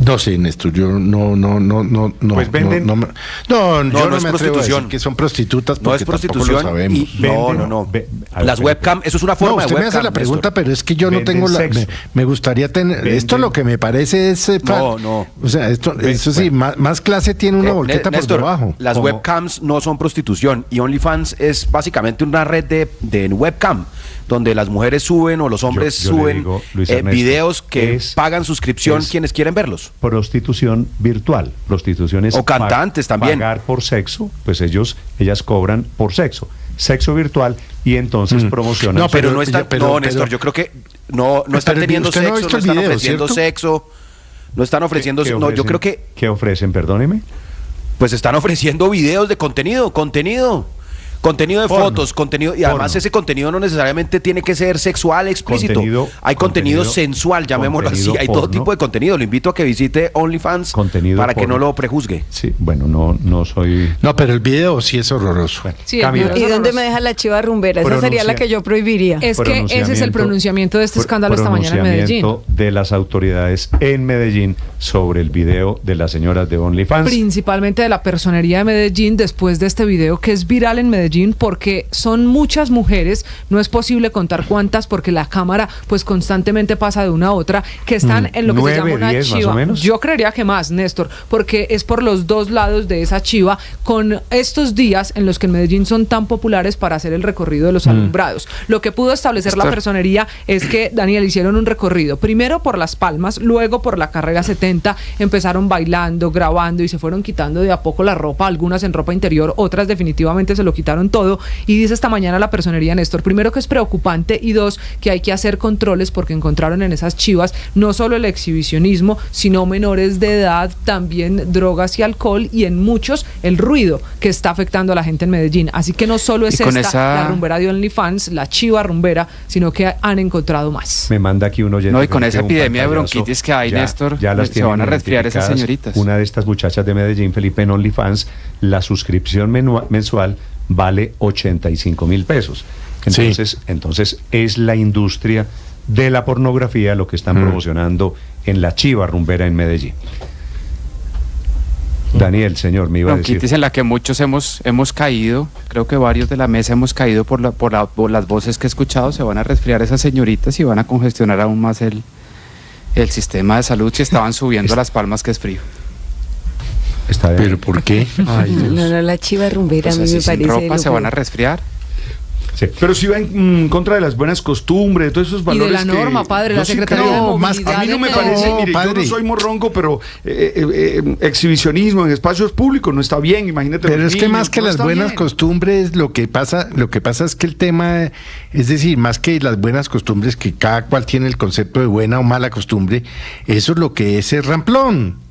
No sé, Néstor, yo no. Pues venden. Yo no es me atrevo a prostitución. decir que son prostitutas porque No es prostitución. tampoco lo sabemos. No. Las webcam, eso es una forma de usted webcam. me hace la pregunta, Néstor. pero es que yo no tengo la. Me gustaría tener. Esto lo que me parece es. No. O sea, eso sí, más clase tiene una volqueta por Néstor, debajo. Las webcams no son prostitución y OnlyFans es básicamente una red de webcam donde las mujeres suben o los hombres Yo le suben digo, Luis Ernesto, videos que es- pagan suscripción es- quienes quieren verlos. Prostitución virtual. Prostitución es O cantantes también. pagar por sexo, pues ellas cobran por sexo virtual, y entonces promocionan. No, Pero Pero- no están, pero- no, Néstor, pero- yo creo que no están Pero teniendo usted no ha sexo, visto no el están video, ofreciendo ¿cierto? sexo, no están ofreciendo, ¿Qué no, yo ofrecen? creo que ¿Qué ofrecen? Perdóneme. pues están ofreciendo videos de contenido de Porno. fotos, contenido, y además Porno. ese contenido no necesariamente tiene que ser sexual explícito. Hay contenido Contenido sensual, llamémoslo así, contenido hay todo porno. tipo de contenido. Lo invito a que visite OnlyFans Contenido para que porno. no lo prejuzgue. Sí, bueno, no soy. No, pero el video sí es horroroso. Sí, Camila. el ¿Y video dónde es me deja la chiva rumbera? Esa sería la que yo prohibiría. Es que ese es el pronunciamiento de este escándalo esta mañana en Medellín. Pronunciamiento de las autoridades en Medellín sobre el video de las señoras de OnlyFans. Principalmente de la personería de Medellín después de este video que es viral en Medellín porque son muchas mujeres, no es posible contar cuántas porque la cámara pues constantemente pasa de una a otra, que están en lo que se 9, llama una 10 más chiva. o menos. Yo creería que más, Néstor, porque es por los dos lados de esa chiva con estos días en los que en Medellín son tan populares para hacer el recorrido de los alumbrados. Lo que pudo establecer la Néstor. personería es que, Daniel, hicieron un recorrido, primero por Las Palmas, luego por la carrera 70, empezaron bailando, grabando y se fueron quitando de a poco la ropa, algunas en ropa interior, otras definitivamente se lo quitaron todo, y dice esta mañana la personería, Néstor, primero que es preocupante y dos, que hay que hacer controles porque encontraron en esas chivas no solo el exhibicionismo, sino menores de edad, también drogas y alcohol, y en muchos el ruido que está afectando a la gente en Medellín. Así que no solo es Y con esta esa- la rumbera de OnlyFans, la chiva rumbera, sino que han encontrado más. Me manda aquí un oyente. No, y con que esa un epidemia de pantallazo. bronquitis que hay, Néstor, las se tienen van a resfriar esas identificadas. señoritas. Una de estas muchachas de Medellín, Felipe, en OnlyFans, la suscripción mensual vale 85.000 pesos. Entonces es la industria de la pornografía lo que están promocionando en la chiva rumbera en Medellín. Daniel, señor, me iba a decir. Bronquitis en la que muchos hemos caído, creo que varios de la mesa hemos caído por las voces que he escuchado. Se van a resfriar esas señoritas y van a congestionar aún más el sistema de salud si estaban subiendo a Las Palmas, que es frío. Está bien. ¿Pero por qué? Ay, Dios. No, la chiva rumbera Pues a mí así me sin parece. ropa se lo van a peor. resfriar. Sí. Pero si va en contra de las buenas costumbres, de todos esos Y valores. de la norma, que padre, yo la sí Secretaría creo, de Movilidad a mí no de me parece, Medellín. mire, yo padre. no soy morronco, pero exhibicionismo en espacios públicos no está bien, imagínate. Pero los es que niños, más que no las está buenas bien. costumbres, lo que pasa es que el tema, es decir, más que las buenas costumbres, que cada cual tiene el concepto de buena o mala costumbre, eso es lo que es el ramplón.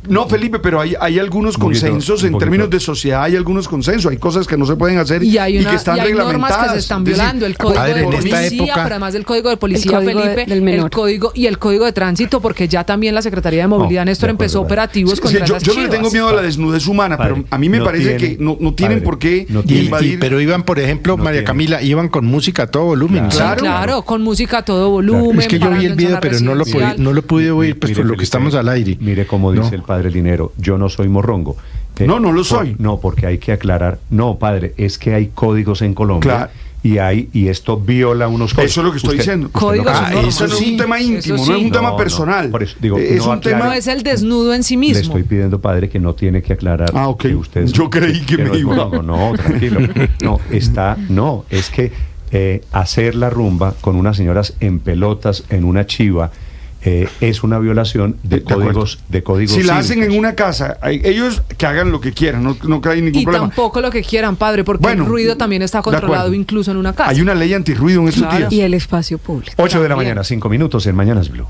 No, Felipe, pero hay algunos Un poquito, consensos un en poquito. términos de sociedad, hay algunos consensos, hay cosas que no se pueden hacer Y hay, que están normas reglamentadas. que se están Es decir, violando, el código padre, de en esta policía, época- pero además del código de policía, El código Felipe, del menor. el código y el código de tránsito, porque ya también la Secretaría de Movilidad, No, Néstor, de acuerdo, empezó padre. operativos Sí, contra yo esas no le chivas. tengo miedo a la desnudez humana, Padre, pero a mí me no parece tienen- que no tienen padre, por qué no Y- tienen- invadir. pero iban, por ejemplo, No María tiene. Camila, iban con música a todo volumen. Claro. Claro, con música a todo volumen. Es que yo vi el parando en video, zona pero no lo residencial. no lo pude oír, pues Mire, por lo que Felipe, estamos al aire. Mire cómo dice No. el padre Linero, yo no soy morrongo. No, no lo soy. No, porque hay que aclarar. No, padre, es que hay códigos en Colombia. Claro. Y esto viola unos códigos. Eso es lo que estoy diciendo. Códigos no- y normas. Eso no es un tema íntimo, Eso no es sí. un tema No, personal. por eso digo, es no un tema. No es el desnudo en sí Le mismo. estoy pidiendo, padre, que no tiene que aclarar. Ah, ok. Que usted Yo creí que me no es iba. morrongo. No, tranquilo. No, es que hacer la rumba con unas señoras en pelotas en una chiva es una violación de códigos Si la hacen cívicos. en una casa, ellos que hagan lo que quieran, no hay ningún Y problema. tampoco lo que quieran, padre, porque Bueno, el ruido también está de controlado acuerdo. incluso en una casa. Hay una ley antirruido en estos Claro. días. Y el espacio público. 8 de la También. mañana, 5 minutos en Mañanas Blue.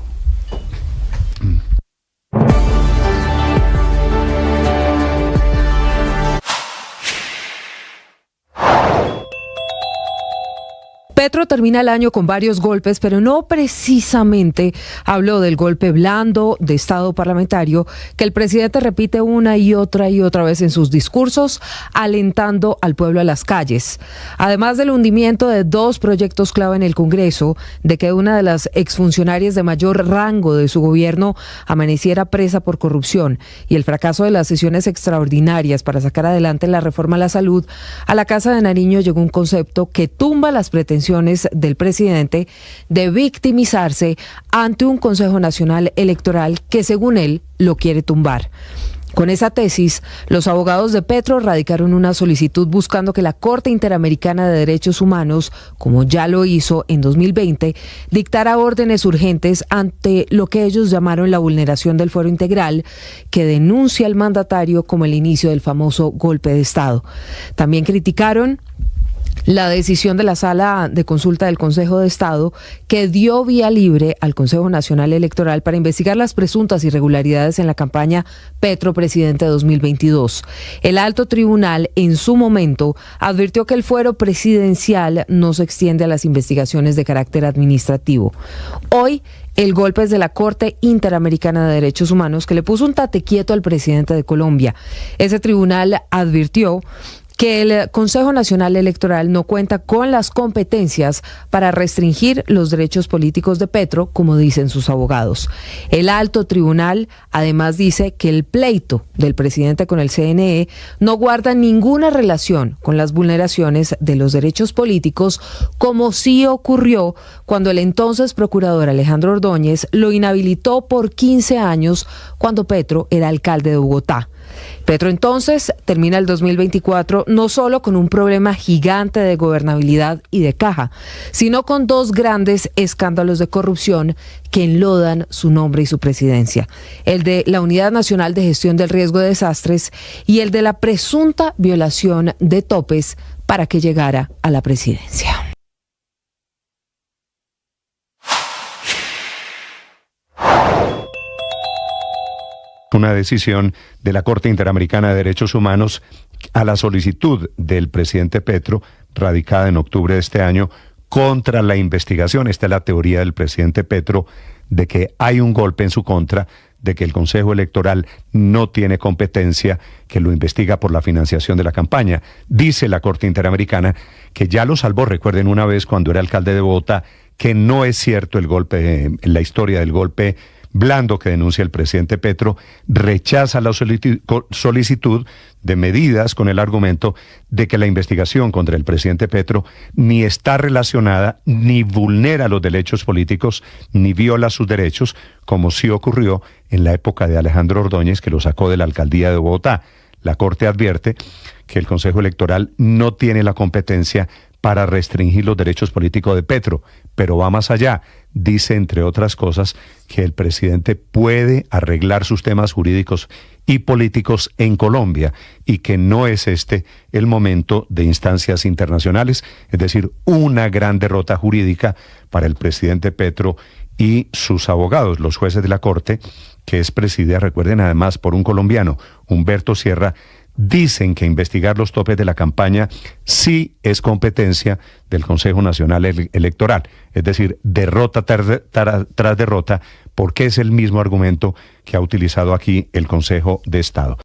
Petro termina el año con varios golpes, pero no precisamente habló del golpe blando de Estado parlamentario que el presidente repite una y otra vez en sus discursos, alentando al pueblo a las calles. Además del hundimiento de 2 proyectos clave en el Congreso, de que una de las exfuncionarias de mayor rango de su gobierno amaneciera presa por corrupción y el fracaso de las sesiones extraordinarias para sacar adelante la reforma a la salud, a la Casa de Nariño llegó un concepto que tumba las pretensiones del presidente de victimizarse ante un Consejo Nacional Electoral que, según él, lo quiere tumbar. Con esa tesis, los abogados de Petro radicaron una solicitud buscando que la Corte Interamericana de Derechos Humanos, como ya lo hizo en 2020, dictara órdenes urgentes ante lo que ellos llamaron la vulneración del fuero integral, que denuncia al mandatario como el inicio del famoso golpe de Estado. También criticaron la decisión de la Sala de Consulta del Consejo de Estado, que dio vía libre al Consejo Nacional Electoral para investigar las presuntas irregularidades en la campaña Petro Presidente 2022. El alto tribunal, en su momento, advirtió que el fuero presidencial no se extiende a las investigaciones de carácter administrativo. Hoy, el golpe es de la Corte Interamericana de Derechos Humanos, que le puso un tate quieto al presidente de Colombia. Ese tribunal advirtió que el Consejo Nacional Electoral no cuenta con las competencias para restringir los derechos políticos de Petro, como dicen sus abogados. El alto tribunal además dice que el pleito del presidente con el CNE no guarda ninguna relación con las vulneraciones de los derechos políticos, como sí ocurrió cuando el entonces procurador Alejandro Ordóñez lo inhabilitó por 15 años cuando Petro era alcalde de Bogotá. Petro entonces termina el 2024 no solo con un problema gigante de gobernabilidad y de caja, sino con 2 grandes escándalos de corrupción que enlodan su nombre y su presidencia: el de la Unidad Nacional de Gestión del Riesgo de Desastres y el de la presunta violación de topes para que llegara a la presidencia. Una decisión de la Corte Interamericana de Derechos Humanos a la solicitud del presidente Petro, radicada en octubre de este año, contra la investigación. Esta es la teoría del presidente Petro, de que hay un golpe en su contra, de que el Consejo Electoral no tiene competencia, que lo investiga por la financiación de la campaña. Dice la Corte Interamericana que ya lo salvó, recuerden una vez cuando era alcalde de Bogotá, que no es cierto el golpe, la historia del golpe blando que denuncia el presidente Petro, rechaza la solicitud de medidas con el argumento de que la investigación contra el presidente Petro ni está relacionada, ni vulnera los derechos políticos, ni viola sus derechos, como sí ocurrió en la época de Alejandro Ordóñez, que lo sacó de la alcaldía de Bogotá. La Corte advierte que el Consejo Electoral no tiene la competencia para restringir los derechos políticos de Petro, pero va más allá. Dice, entre otras cosas, que el presidente puede arreglar sus temas jurídicos y políticos en Colombia y que no es este el momento de instancias internacionales, es decir, una gran derrota jurídica para el presidente Petro y sus abogados, los jueces de la Corte, que es presidida, recuerden, además por un colombiano, Humberto Sierra. Dicen que investigar los topes de la campaña sí es competencia del Consejo Nacional Electoral, es decir, derrota tras derrota, porque es el mismo argumento que ha utilizado aquí el Consejo de Estado.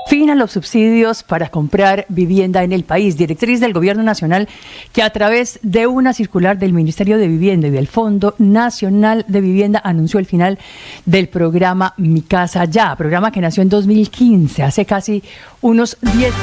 Fin a los subsidios para comprar vivienda en el país. Directriz del Gobierno Nacional que, a través de una circular del Ministerio de Vivienda y del Fondo Nacional de Vivienda, anunció el final del programa Mi Casa Ya, programa que nació en 2015, hace casi unos 10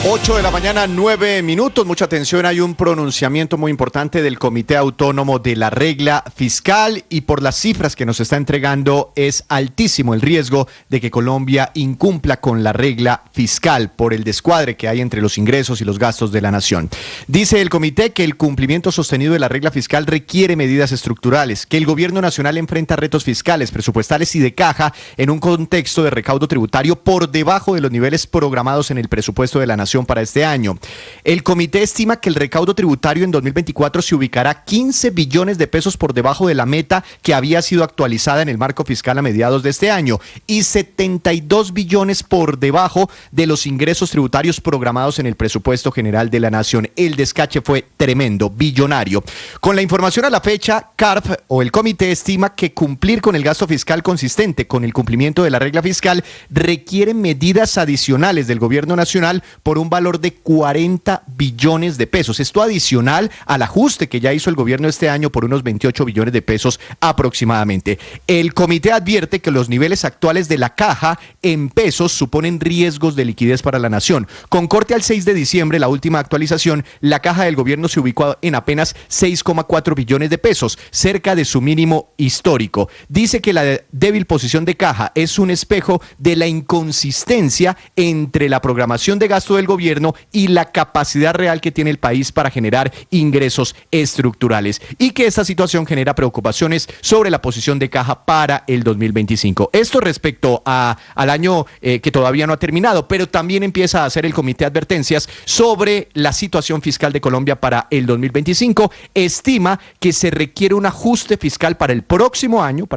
8 de la mañana, 9 minutos. Mucha atención, hay un pronunciamiento muy importante del Comité Autónomo de la Regla Fiscal y por las cifras que nos está entregando es altísimo el riesgo de que Colombia incumpla con la regla fiscal por el descuadre que hay entre los ingresos y los gastos de la nación. Dice el comité que el cumplimiento sostenido de la regla fiscal requiere medidas estructurales, que el gobierno nacional enfrenta retos fiscales, presupuestales y de caja en un contexto de recaudo tributario por debajo de los niveles programados en el presupuesto de la nación recaudación para este año. El comité estima que el recaudo tributario en 2024 se ubicará 15 billones de pesos por debajo de la meta que había sido actualizada en el marco fiscal a mediados de este año y 72 billones por debajo de los ingresos tributarios programados en el presupuesto general de la nación. El descache fue tremendo, billonario. Con la información a la fecha, CARF o el comité estima que cumplir con el gasto fiscal consistente con el cumplimiento de la regla fiscal requiere medidas adicionales del gobierno nacional por un valor de 40 billones de pesos. Esto adicional al ajuste que ya hizo el gobierno este año por unos 28 billones de pesos aproximadamente. El comité advierte que los niveles actuales de la caja en pesos suponen riesgos de liquidez para la nación. Con corte al 6 de diciembre, la última actualización, la caja del gobierno se ubicó en apenas 6,4 billones de pesos, cerca de su mínimo histórico. Dice que la débil posición de caja es un espejo de la inconsistencia entre la programación de gasto del gobierno y la capacidad real que tiene el país para generar ingresos estructurales, y que esta situación genera preocupaciones sobre la posición de caja para el 2025. Esto respecto al año que todavía no ha terminado, pero también empieza a hacer el comité advertencias sobre la situación fiscal de Colombia para el 2025. Estima que se requiere un ajuste fiscal para el próximo año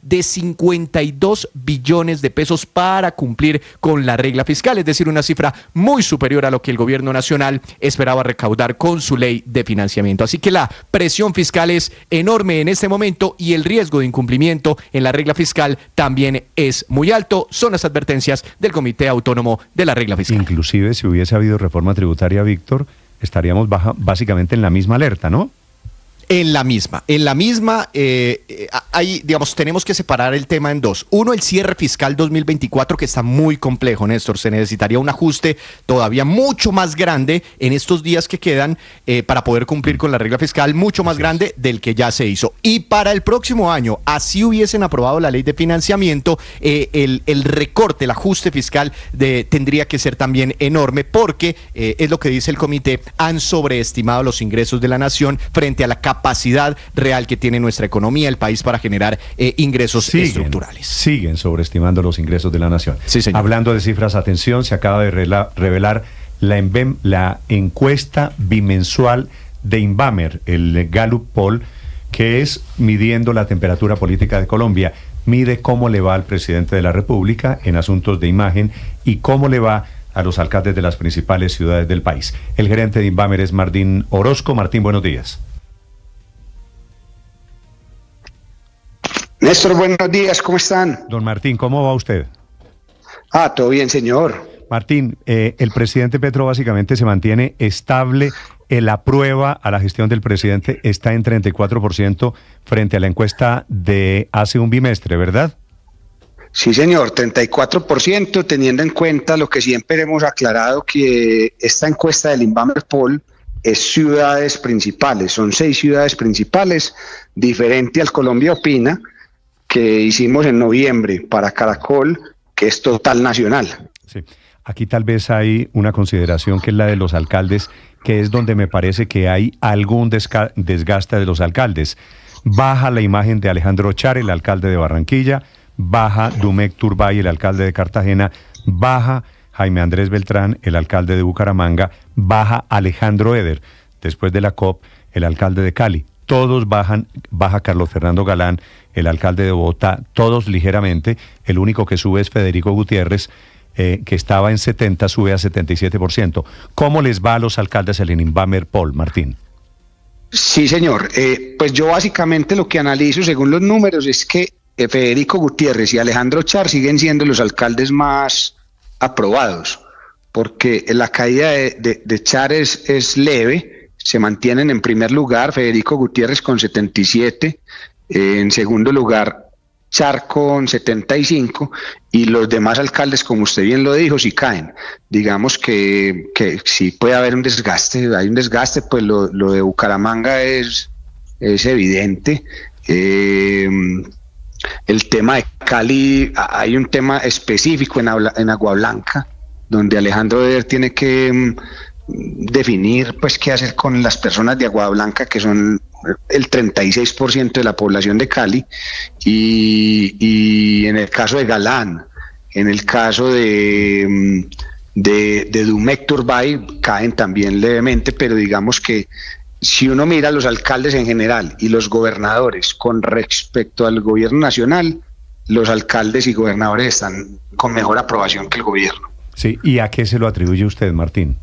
de 52 billones de pesos para cumplir con la regla fiscal, es decir, una cifra muy superior a lo que el gobierno nacional esperaba recaudar con su ley de financiamiento. Así que la presión fiscal es enorme en este momento y el riesgo de incumplimiento en la regla fiscal también es muy alto. Son las advertencias del Comité Autónomo de la Regla Fiscal. Inclusive, si hubiese habido reforma tributaria, Víctor, estaríamos básicamente en la misma alerta, ¿no? En la misma, tenemos que separar el tema en dos. Uno, el cierre fiscal 2024, que está muy complejo, Néstor. Se necesitaría un ajuste todavía mucho más grande en estos días que quedan para poder cumplir con la regla fiscal, mucho más grande del que ya se hizo. Y para el próximo año, así hubiesen aprobado la ley de financiamiento, el recorte, el ajuste fiscal tendría que ser también enorme, porque es lo que dice el comité, han sobreestimado los ingresos de la nación frente a la capacidad real que tiene nuestra economía, el país, para generar ingresos estructurales. Siguen sobreestimando los ingresos de la nación. Sí, señor. Hablando de cifras, atención, se acaba de revelar la encuesta bimensual de Inbamer, el Gallup Poll, que es midiendo la temperatura política de Colombia. Mide cómo le va al presidente de la República en asuntos de imagen y cómo le va a los alcaldes de las principales ciudades del país. El gerente de Inbamer es Martín Orozco. Martín, buenos días. Néstor, buenos días, ¿cómo están? Don Martín, ¿cómo va usted? Todo bien, señor. Martín, el presidente Petro básicamente se mantiene estable. La prueba a la gestión del presidente está en 34% frente a la encuesta de hace un bimestre, ¿verdad? Sí, señor, 34%, teniendo en cuenta lo que siempre hemos aclarado, que esta encuesta del Inbamer Poll es ciudades principales, son 6 ciudades principales, diferente al Colombia Opina, que hicimos en noviembre para Caracol, que es total nacional. Sí. Aquí tal vez hay una consideración que es la de los alcaldes, que es donde me parece que hay algún desgaste de los alcaldes. Baja la imagen de Alejandro Char, el alcalde de Barranquilla, baja Dumec Turbay, el alcalde de Cartagena, baja Jaime Andrés Beltrán, el alcalde de Bucaramanga, baja Alejandro Eder, después de la COP, el alcalde de Cali. Todos bajan, baja Carlos Fernando Galán, el alcalde de Bogotá, todos ligeramente. El único que sube es Federico Gutiérrez, que estaba en 70, sube a 77%. ¿Cómo les va a los alcaldes el Inbamer Poll, Martín? Sí, señor. Pues yo básicamente lo que analizo según los números es que Federico Gutiérrez y Alejandro Char siguen siendo los alcaldes más aprobados, porque la caída de Char es leve. Se mantienen en primer lugar Federico Gutiérrez con 77, en segundo lugar Char con 75, y los demás alcaldes, como usted bien lo dijo, sí caen. Digamos que sí puede haber un desgaste, hay un desgaste, pues lo de Bucaramanga es evidente. El tema de Cali, hay un tema específico en Agua Blanca, donde Alejandro Eder tiene que definir pues qué hacer con las personas de Agua Blanca, que son el 36% de la población de Cali, y en el caso de Galán, en el caso de de Dumek Turbay caen también levemente, pero digamos que si uno mira a los alcaldes en general y los gobernadores con respecto al gobierno nacional, los alcaldes y gobernadores están con mejor aprobación que el gobierno. Sí, ¿y a qué se lo atribuye usted, Martín?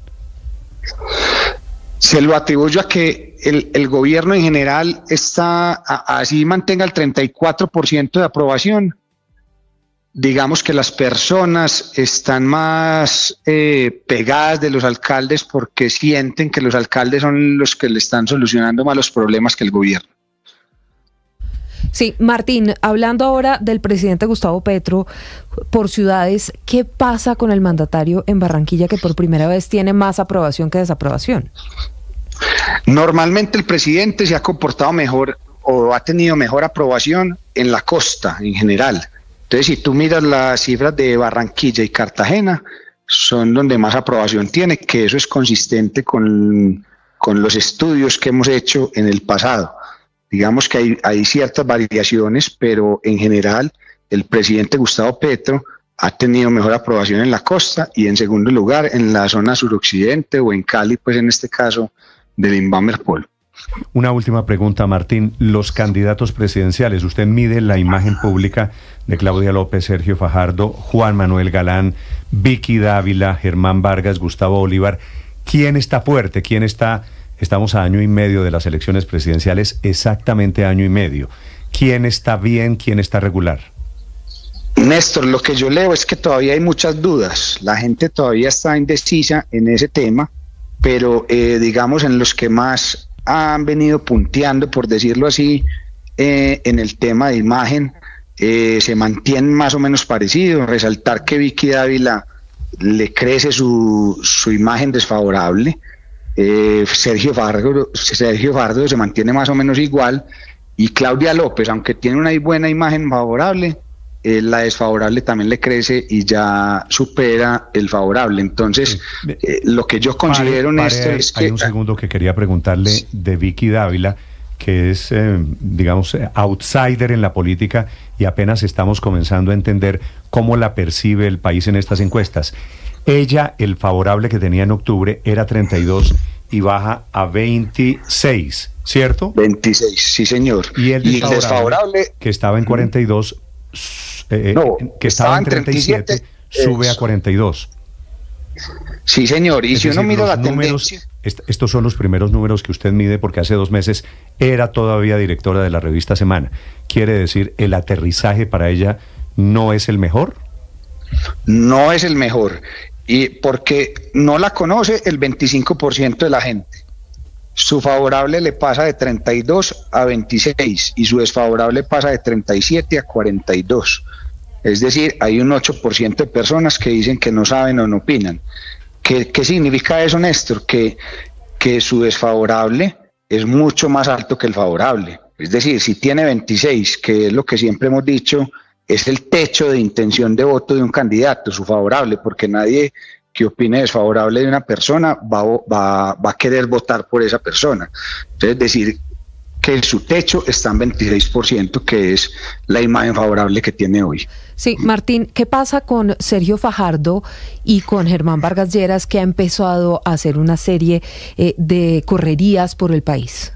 Se lo atribuyo a que el gobierno en general está, así mantenga el 34% de aprobación. Digamos que las personas están más pegadas de los alcaldes porque sienten que los alcaldes son los que le están solucionando más los problemas que el gobierno. Sí, Martín, hablando ahora del presidente Gustavo Petro por ciudades, ¿qué pasa con el mandatario en Barranquilla que por primera vez tiene más aprobación que desaprobación? Normalmente el presidente se ha comportado mejor o ha tenido mejor aprobación en la costa en general. Entonces, si tú miras las cifras de Barranquilla y Cartagena, son donde más aprobación tiene, que eso es consistente con los estudios que hemos hecho en el pasado. Digamos que hay ciertas variaciones, pero en general el presidente Gustavo Petro ha tenido mejor aprobación en la costa y en segundo lugar en la zona suroccidente o en Cali, pues en este caso del Invamerpol. Una última pregunta, Martín. Los candidatos presidenciales, usted mide la imagen pública de Claudia López, Sergio Fajardo, Juan Manuel Galán, Vicky Dávila, Germán Vargas, Gustavo Bolívar. ¿Quién está fuerte? ¿Quién está...? Estamos a año y medio de las elecciones presidenciales, exactamente año y medio. ¿Quién está bien, quién está regular? Néstor, lo que yo leo es que todavía hay muchas dudas. La gente todavía está indecisa en ese tema, pero digamos en los que más han venido punteando, por decirlo así, en el tema de imagen, se mantienen más o menos parecidos. Resaltar que Vicky Dávila le crece su imagen desfavorable. Sergio Fajardo se mantiene más o menos igual, y Claudia López, aunque tiene una buena imagen favorable, la desfavorable también le crece y ya supera el favorable. Entonces, lo que yo considero, Néstor, es que... Hay un segundo que quería preguntarle de Vicky Dávila, que es, digamos, outsider en la política y apenas estamos comenzando a entender cómo la percibe el país en estas encuestas. Ella, el favorable que tenía en octubre era 32 y baja a 26, ¿cierto? 26, sí señor. Y el desfavorable que estaba en 42, que estaba en 37, sube a 42. Sí, señor. Y es si decir, uno mira la números, tendencia... Estos son los primeros números que usted mide porque hace 2 meses era todavía directora de la revista Semana. ¿Quiere decir, el aterrizaje para ella no es el mejor? No es el mejor. Y porque no la conoce el 25% de la gente. Su favorable le pasa de 32 a 26 y su desfavorable pasa de 37 a 42. Es decir, hay un 8% de personas que dicen que no saben o no opinan. ¿Qué significa eso, Néstor? Que su desfavorable es mucho más alto que el favorable. Es decir, si tiene 26, que es lo que siempre hemos dicho, es el techo de intención de voto de un candidato, su favorable, porque nadie que opine desfavorable de una persona va a querer votar por esa persona. Entonces, decir que su techo está en 26%, que es la imagen favorable que tiene hoy. Sí, Martín, ¿qué pasa con Sergio Fajardo y con Germán Vargas Lleras, que ha empezado a hacer una serie de correrías por el país?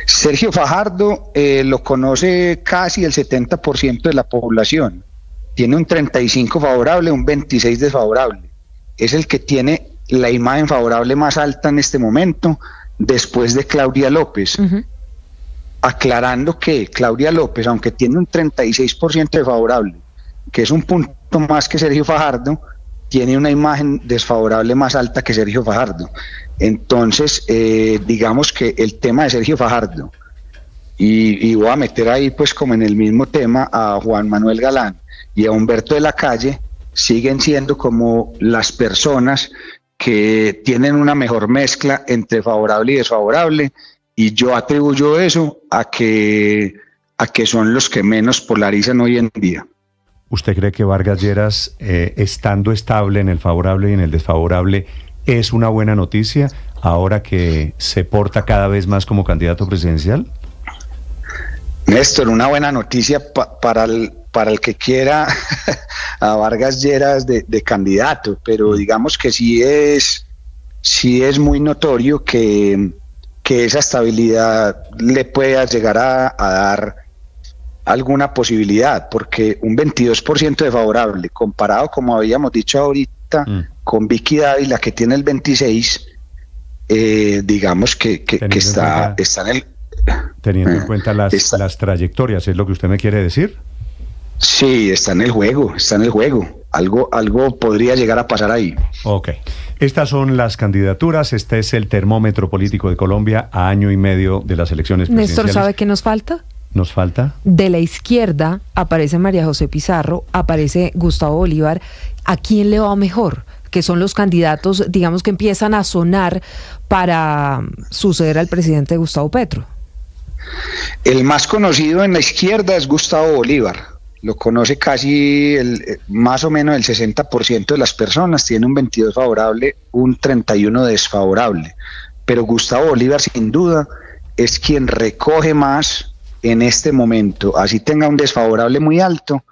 Sergio Fajardo lo conoce casi el 70% de la población. Tiene un 35 favorable, un 26 desfavorable. Es el que tiene la imagen favorable más alta en este momento, después de Claudia López. Uh-huh. Aclarando que Claudia López, aunque tiene un 36% de favorable, que es un punto más que Sergio Fajardo, tiene una imagen desfavorable más alta que Sergio Fajardo. Entonces, digamos que el tema de Sergio Fajardo, y voy a meter ahí pues como en el mismo tema a Juan Manuel Galán y a Humberto de la Calle, siguen siendo como las personas que tienen una mejor mezcla entre favorable y desfavorable, y yo atribuyo eso a que son los que menos polarizan hoy en día. ¿Usted cree que Vargas Lleras, estando estable en el favorable y en el desfavorable, es una buena noticia ahora que se porta cada vez más como candidato presidencial? Néstor, una buena noticia para para el que quiera a Vargas Lleras de candidato, pero digamos que sí es muy notorio que esa estabilidad le pueda llegar a dar alguna posibilidad, porque un 22% de favorable, comparado, como habíamos dicho ahorita, con Vicky Dávila, que tiene el 26%, digamos que está en el... Teniendo en cuenta las trayectorias, ¿es lo que usted me quiere decir? Sí, está en el juego. Algo podría llegar a pasar ahí. Ok. Estas son las candidaturas. Este es el termómetro político de Colombia a año y medio de las elecciones presidenciales. Néstor, ¿sabe qué nos falta? ¿Nos falta? De la izquierda aparece María José Pizarro, aparece Gustavo Bolívar. ¿A quién le va mejor? Que son los candidatos, digamos, que empiezan a sonar para suceder al presidente Gustavo Petro. El más conocido en la izquierda es Gustavo Bolívar. Lo conoce casi más o menos el 60% de las personas. Tiene un 22 favorable, un 31 desfavorable. Pero Gustavo Bolívar, sin duda, es quien recoge más en este momento. Así tenga un desfavorable muy alto,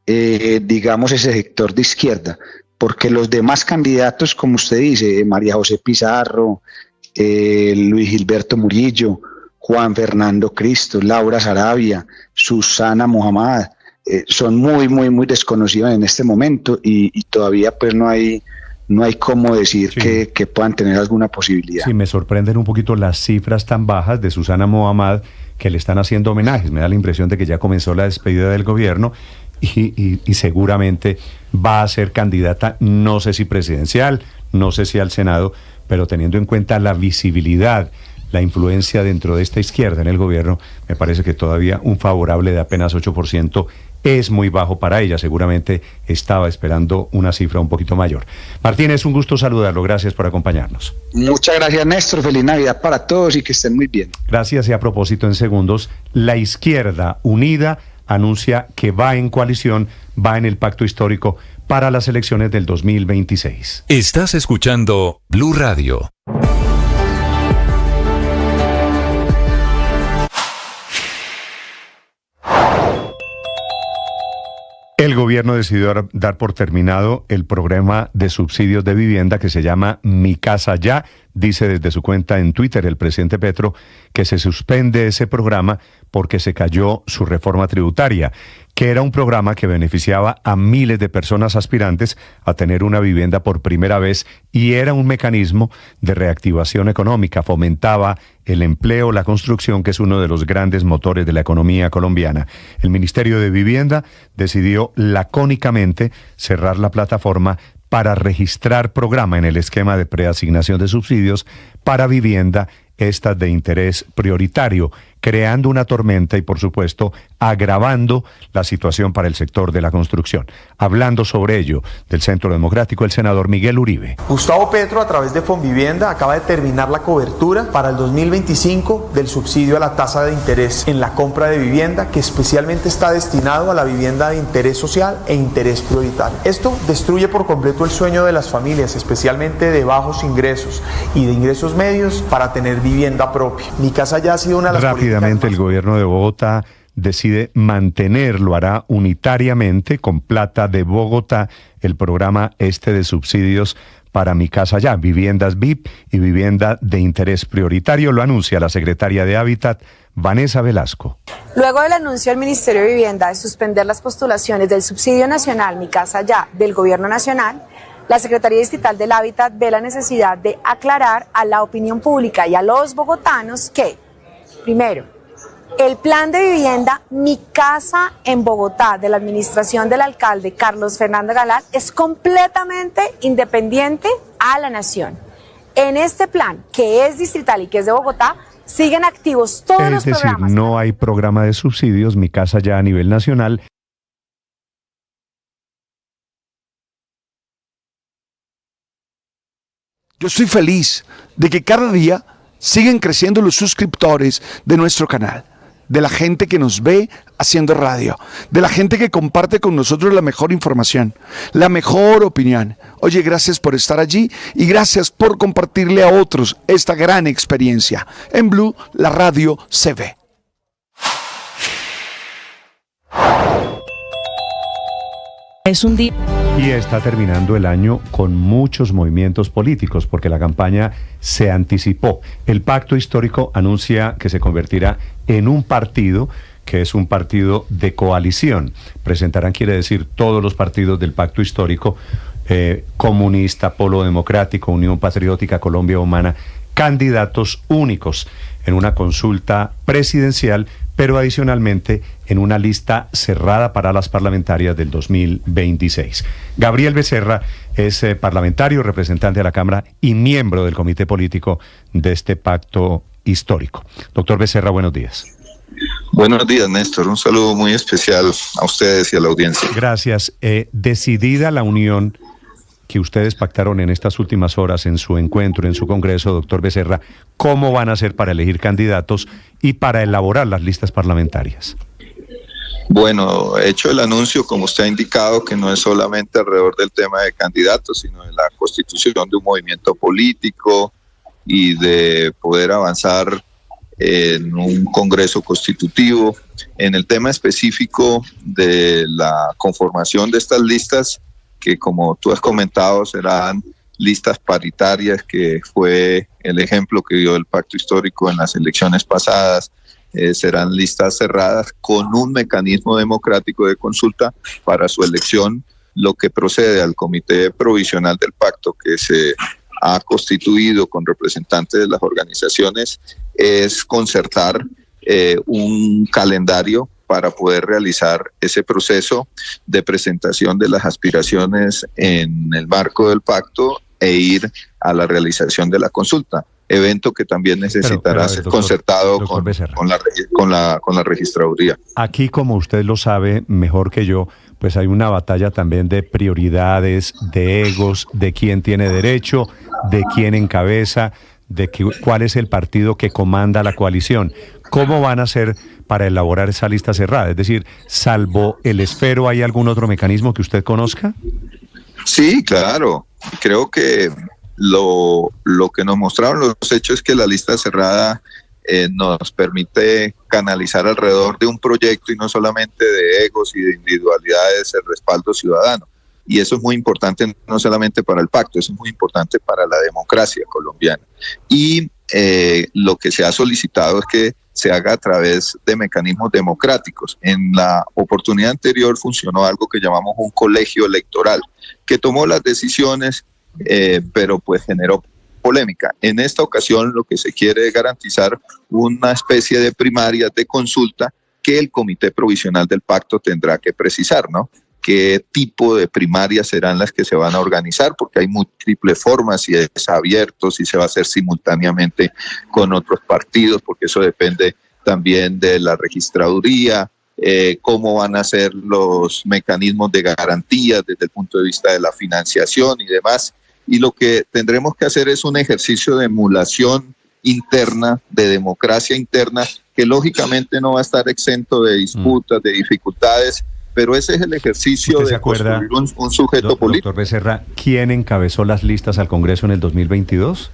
digamos, ese sector de izquierda. Porque los demás candidatos, como usted dice, María José Pizarro, Luis Gilberto Murillo, Juan Fernando Cristo, Laura Sarabia, Susana Muhammad, son muy desconocidos en este momento y todavía pues no hay cómo decir que puedan tener alguna posibilidad. Sí, me sorprenden un poquito las cifras tan bajas de Susana Muhammad, que le están haciendo homenajes. Me da la impresión de que ya comenzó la despedida del gobierno y seguramente va a ser candidata, no sé si presidencial, no sé si al Senado, pero teniendo en cuenta la visibilidad, la influencia dentro de esta izquierda en el gobierno, me parece que todavía un favorable de apenas 8% es muy bajo para ella. Seguramente estaba esperando una cifra un poquito mayor. Martínez, un gusto saludarlo. Gracias por acompañarnos. Muchas gracias, Néstor. Feliz Navidad para todos y que estén muy bien. Gracias. Y a propósito, en segundos, la izquierda unida anuncia que va en coalición, va en el pacto histórico para las elecciones del 2026. Estás escuchando Blue Radio. El gobierno decidió dar por terminado el programa de subsidios de vivienda que se llama Mi Casa Ya. Dice desde su cuenta en Twitter el presidente Petro que se suspende ese programa porque se cayó su reforma tributaria, que era un programa que beneficiaba a miles de personas aspirantes a tener una vivienda por primera vez y era un mecanismo de reactivación económica, fomentaba el empleo, la construcción, que es uno de los grandes motores de la economía colombiana. El Ministerio de Vivienda decidió lacónicamente cerrar la plataforma para registrar programa en el esquema de preasignación de subsidios para vivienda, estas de interés prioritario, creando una tormenta y, por supuesto, agravando la situación para el sector de la construcción. Hablando sobre ello, del Centro Democrático, el senador Miguel Uribe. Gustavo Petro, a través de Fonvivienda, acaba de terminar la cobertura para el 2025 del subsidio a la tasa de interés en la compra de vivienda, que especialmente está destinado a la vivienda de interés social e interés prioritario. Esto destruye por completo el sueño de las familias, especialmente de bajos ingresos y de ingresos medios, para tener vivienda propia. Mi Casa Ya ha sido una de las Rápidamente, el gobierno de Bogotá decide mantener, lo hará unitariamente con plata de Bogotá, el programa de subsidios para Mi Casa Ya, viviendas VIP y vivienda de interés prioritario. Lo anuncia la secretaria de Hábitat, Vanessa Velasco. Luego del anuncio del Ministerio de Vivienda de suspender las postulaciones del subsidio nacional Mi Casa Ya del Gobierno Nacional, la Secretaría Distrital del Hábitat ve la necesidad de aclarar a la opinión pública y a los bogotanos que, primero, el plan de vivienda Mi Casa en Bogotá de la administración del alcalde Carlos Fernando Galán es completamente independiente a la nación. En este plan, que es distrital y que es de Bogotá, siguen activos todos los programas. Es decir, no hay programa de subsidios Mi Casa Ya a nivel nacional. Yo estoy feliz de que cada día siguen creciendo los suscriptores de nuestro canal, de la gente que nos ve haciendo radio, de la gente que comparte con nosotros la mejor información, la mejor opinión. Oye, gracias por estar allí y gracias por compartirle a otros esta gran experiencia. En Blue, la radio se ve. Es un día. Y está terminando el año con muchos movimientos políticos, porque la campaña se anticipó. El Pacto Histórico anuncia que se convertirá en un partido, que es un partido de coalición. Presentarán, quiere decir, todos los partidos del Pacto Histórico, Comunista, Polo Democrático, Unión Patriótica, Colombia Humana, candidatos únicos en una consulta presidencial, pero adicionalmente en una lista cerrada para las parlamentarias del 2026. Gabriel Becerra es parlamentario, representante de la Cámara y miembro del comité político de este pacto histórico. Doctor Becerra, buenos días. Buenos días, Néstor. Un saludo muy especial a ustedes y a la audiencia. Gracias. Decidida la unión que ustedes pactaron en estas últimas horas en su encuentro, en su congreso, doctor Becerra, ¿cómo van a hacer para elegir candidatos y para elaborar las listas parlamentarias? Bueno, hecho el anuncio, como usted ha indicado, que no es solamente alrededor del tema de candidatos, sino de la constitución de un movimiento político y de poder avanzar en un congreso constitutivo. En el tema específico de la conformación de estas listas, que como tú has comentado serán listas paritarias, que fue el ejemplo que dio el Pacto Histórico en las elecciones pasadas, serán listas cerradas con un mecanismo democrático de consulta para su elección. Lo que procede al Comité Provisional del Pacto, que se ha constituido con representantes de las organizaciones, es concertar un calendario para poder realizar ese proceso de presentación de las aspiraciones en el marco del pacto e ir a la realización de la consulta, evento que también necesitará ser concertado con la registraduría. Aquí, como usted lo sabe mejor que yo, pues hay una batalla también de prioridades, de egos, de quién tiene derecho, de quién encabeza, de cuál es el partido que comanda la coalición. ¿Cómo van a hacer para elaborar esa lista cerrada? Es decir, salvo el esfero, ¿hay algún otro mecanismo que usted conozca? Sí, claro. Creo que lo que nos mostraron los hechos es que la lista cerrada nos permite canalizar alrededor de un proyecto y no solamente de egos y de individualidades el respaldo ciudadano. Y eso es muy importante no solamente para el pacto, eso es muy importante para la democracia colombiana. Y lo que se ha solicitado es que se haga a través de mecanismos democráticos. En la oportunidad anterior funcionó algo que llamamos un colegio electoral, que tomó las decisiones, pero pues generó polémica. En esta ocasión lo que se quiere es garantizar una especie de primarias de consulta que el Comité Provisional del Pacto tendrá que precisar, ¿no? Qué tipo de primarias serán las que se van a organizar, porque hay múltiples formas, si es abierto, si se va a hacer simultáneamente con otros partidos, porque eso depende también de la registraduría, cómo van a ser los mecanismos de garantía desde el punto de vista de la financiación y demás. Y lo que tendremos que hacer es un ejercicio de emulación interna, de democracia interna, que lógicamente no va a estar exento de disputas, de dificultades, pero ese es el ejercicio de construir un sujeto político. Doctor Becerra, ¿quién encabezó las listas al Congreso en el 2022?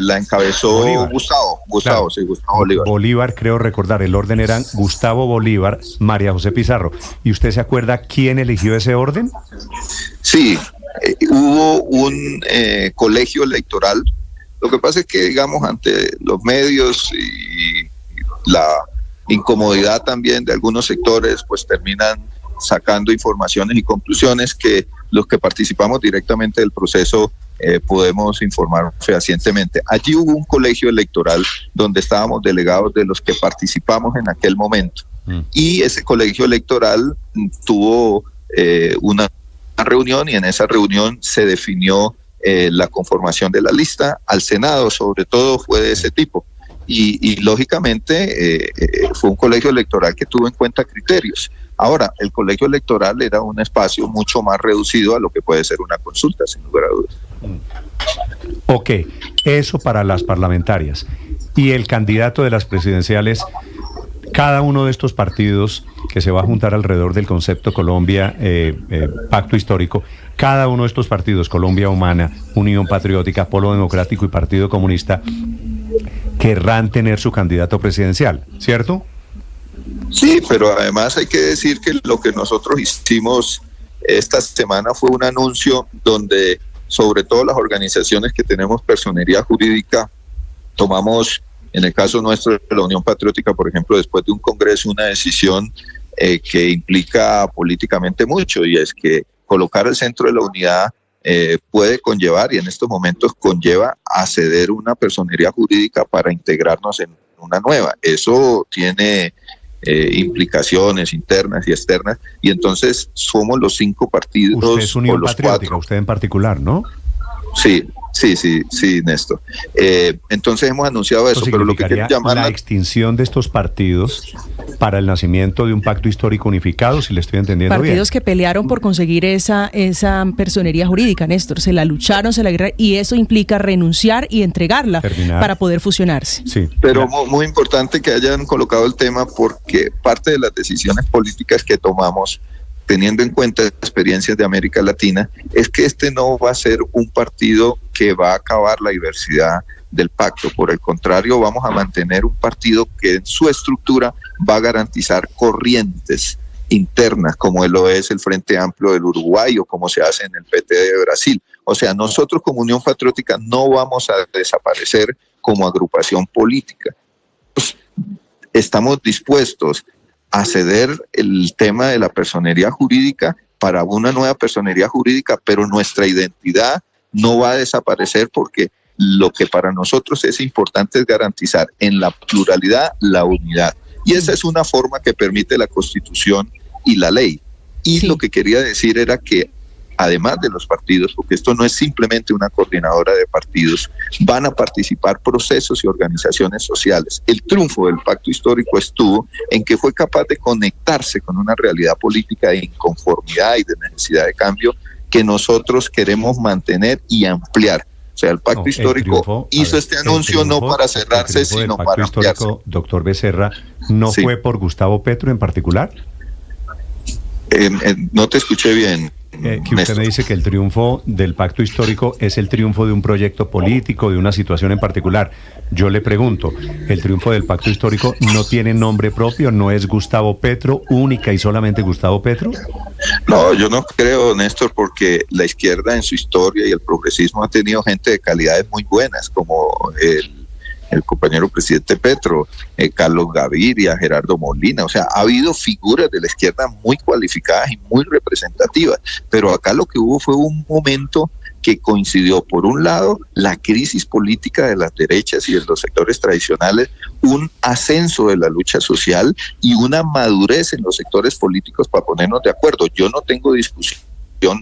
La encabezó Bolívar. Gustavo Bolívar. Bolívar, creo recordar, el orden eran Gustavo Bolívar, María José Pizarro. ¿Y usted se acuerda quién eligió ese orden? Sí, hubo un colegio electoral. Lo que pasa es que, digamos, ante los medios y la incomodidad también de algunos sectores, pues terminan sacando informaciones y conclusiones que los que participamos directamente del proceso podemos informar fehacientemente. Allí hubo un colegio electoral donde estábamos delegados de los que participamos en aquel momento. Y ese colegio electoral tuvo una reunión y en esa reunión se definió la conformación de la lista. Al Senado, sobre todo, fue de ese tipo. Y lógicamente fue un colegio electoral que tuvo en cuenta criterios. Ahora, el colegio electoral era un espacio mucho más reducido a lo que puede ser una consulta, sin lugar a dudas. Ok, eso para las parlamentarias. Y el candidato de las presidenciales, cada uno de estos partidos que se va a juntar alrededor del concepto Colombia, Pacto Histórico, cada uno de estos partidos, Colombia Humana, Unión Patriótica, Polo Democrático y Partido Comunista, querrán tener su candidato presidencial, ¿cierto? Sí, pero además hay que decir que lo que nosotros hicimos esta semana fue un anuncio donde sobre todo las organizaciones que tenemos personería jurídica tomamos, en el caso nuestro de la Unión Patriótica, por ejemplo, después de un congreso, una decisión que implica políticamente mucho, y es que colocar el centro de la unidad puede conllevar, y en estos momentos conlleva, a ceder una personería jurídica para integrarnos en una nueva. Eso tiene implicaciones internas y externas, y entonces somos los 5 partidos. Usted es Unión o los Patriótica, 4. usted en particular, ¿no? Sí, Néstor. Entonces hemos anunciado eso, pero lo que quiero llamar la extinción de estos partidos para el nacimiento de un pacto histórico unificado, si le estoy entendiendo bien. Partidos que pelearon por conseguir esa personería jurídica, Néstor, se la lucharon, se la guerra, y eso implica renunciar y entregarla para poder fusionarse. Sí. Pero muy importante que hayan colocado el tema, porque parte de las decisiones políticas que tomamos, teniendo en cuenta experiencias de América Latina, es que este no va a ser un partido que va a acabar la diversidad del pacto. Por el contrario, vamos a mantener un partido que en su estructura va a garantizar corrientes internas, como lo es el Frente Amplio del Uruguay o como se hace en el PT de Brasil. O sea, nosotros como Unión Patriótica no vamos a desaparecer como agrupación política. Estamos dispuestos a ceder el tema de la personería jurídica para una nueva personería jurídica, pero nuestra identidad no va a desaparecer, porque lo que para nosotros es importante es garantizar en la pluralidad la unidad. Y esa es una forma que permite la Constitución y la ley. Y lo que quería decir era que, además de los partidos, porque esto no es simplemente una coordinadora de partidos, van a participar procesos y organizaciones sociales. El triunfo del pacto histórico estuvo en que fue capaz de conectarse con una realidad política de inconformidad y de necesidad de cambio que nosotros queremos mantener y ampliar. O sea, el pacto histórico hizo este anuncio no para cerrarse, sino para ampliarse. Doctor Becerra, ¿no fue por Gustavo Petro en particular? No te escuché bien. Que usted me dice que el triunfo del pacto histórico es el triunfo de un proyecto político, de una situación en particular. Yo le pregunto, ¿el triunfo del pacto histórico no tiene nombre propio? ¿No es Gustavo Petro, única y solamente Gustavo Petro? No, yo no creo, Néstor, porque la izquierda en su historia y el progresismo ha tenido gente de calidades muy buenas, como el compañero presidente Petro, Carlos Gaviria, Gerardo Molina. O sea, ha habido figuras de la izquierda muy cualificadas y muy representativas, pero acá lo que hubo fue un momento que coincidió, por un lado, la crisis política de las derechas y de los sectores tradicionales, un ascenso de la lucha social y una madurez en los sectores políticos para ponernos de acuerdo. Yo no tengo discusión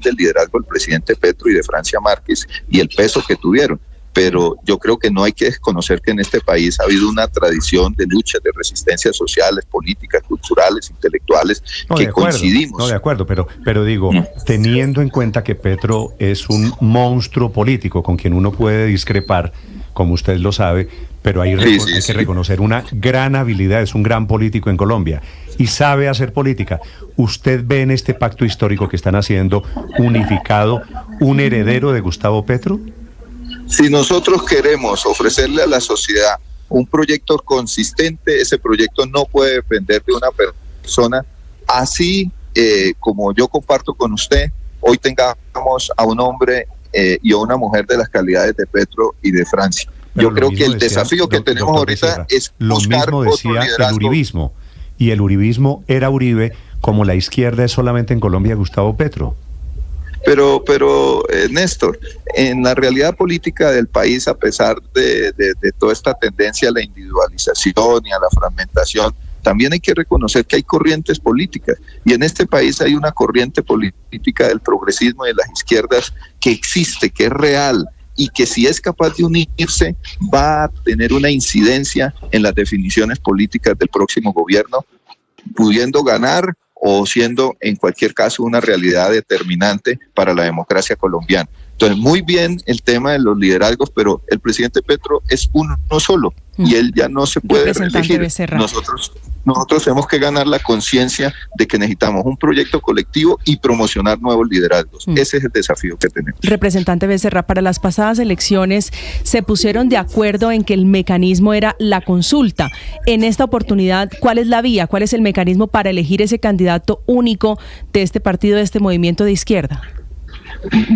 del liderazgo del presidente Petro y de Francia Márquez y el peso que tuvieron, pero yo creo que no hay que desconocer que en este país ha habido una tradición de luchas, de resistencias sociales, políticas, culturales, intelectuales, que coincidimos. No, de acuerdo, pero digo, teniendo en cuenta que Petro es un monstruo político con quien uno puede discrepar, como usted lo sabe, pero hay que reconocer una gran habilidad, es un gran político en Colombia y sabe hacer política. ¿Usted ve en este pacto histórico que están haciendo unificado un heredero de Gustavo Petro? Si nosotros queremos ofrecerle a la sociedad un proyecto consistente, ese proyecto no puede depender de una persona. Así como yo comparto con usted, hoy tengamos a un hombre y a una mujer de las calidades de Petro y de Francia. Yo creo que el desafío que tenemos ahorita es buscar otro liderazgo. El uribismo, y el uribismo era Uribe, como la izquierda es solamente en Colombia Gustavo Petro. Pero Néstor, en la realidad política del país, a pesar de toda esta tendencia a la individualización y a la fragmentación, también hay que reconocer que hay corrientes políticas, y en este país hay una corriente política del progresismo y de las izquierdas que existe, que es real, y que si es capaz de unirse va a tener una incidencia en las definiciones políticas del próximo gobierno, pudiendo ganar o siendo en cualquier caso una realidad determinante para la democracia colombiana. Entonces, muy bien el tema de los liderazgos, pero el presidente Petro es uno solo y él ya no se puede reelegir. Nosotros nosotros tenemos que ganar la conciencia de que necesitamos un proyecto colectivo y promocionar nuevos liderazgos. Ese es el desafío que tenemos. Representante Becerra, para las pasadas elecciones se pusieron de acuerdo en que el mecanismo era la consulta. En esta oportunidad, ¿cuál es la vía? ¿Cuál es el mecanismo para elegir ese candidato único de este partido, de este movimiento de izquierda?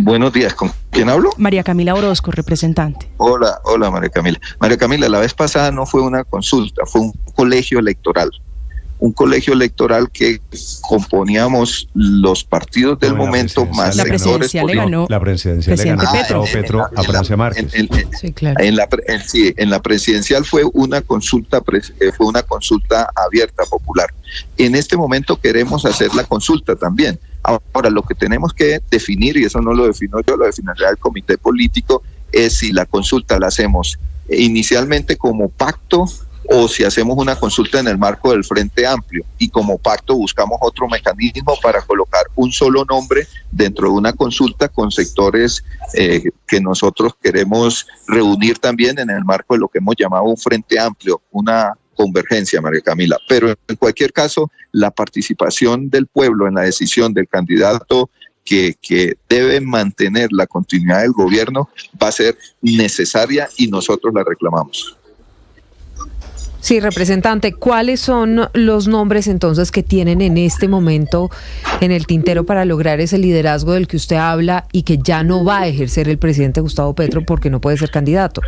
Buenos días, ¿con quién hablo? María Camila Orozco, representante. Hola María Camila. María Camila, la vez pasada no fue una consulta, fue un colegio electoral. Un colegio electoral que componíamos los partidos del momento más la sectores presidencial le ganó. La presidencial le ganó a Petro a Francia Márquez. Sí, claro. En la presidencial fue una consulta abierta, popular. En este momento queremos hacer la consulta también. Ahora, lo que tenemos que definir, y eso no lo defino yo, lo definirá el comité político, es si la consulta la hacemos inicialmente como pacto o si hacemos una consulta en el marco del Frente Amplio y como pacto buscamos otro mecanismo para colocar un solo nombre dentro de una consulta con sectores que nosotros queremos reunir también en el marco de lo que hemos llamado un Frente Amplio, una convergencia, María Camila. Pero en cualquier caso, la participación del pueblo en la decisión del candidato que debe mantener la continuidad del gobierno va a ser necesaria y nosotros la reclamamos. Sí, representante, ¿cuáles son los nombres entonces que tienen en este momento en el tintero para lograr ese liderazgo del que usted habla y que ya no va a ejercer el presidente Gustavo Petro porque no puede ser candidato?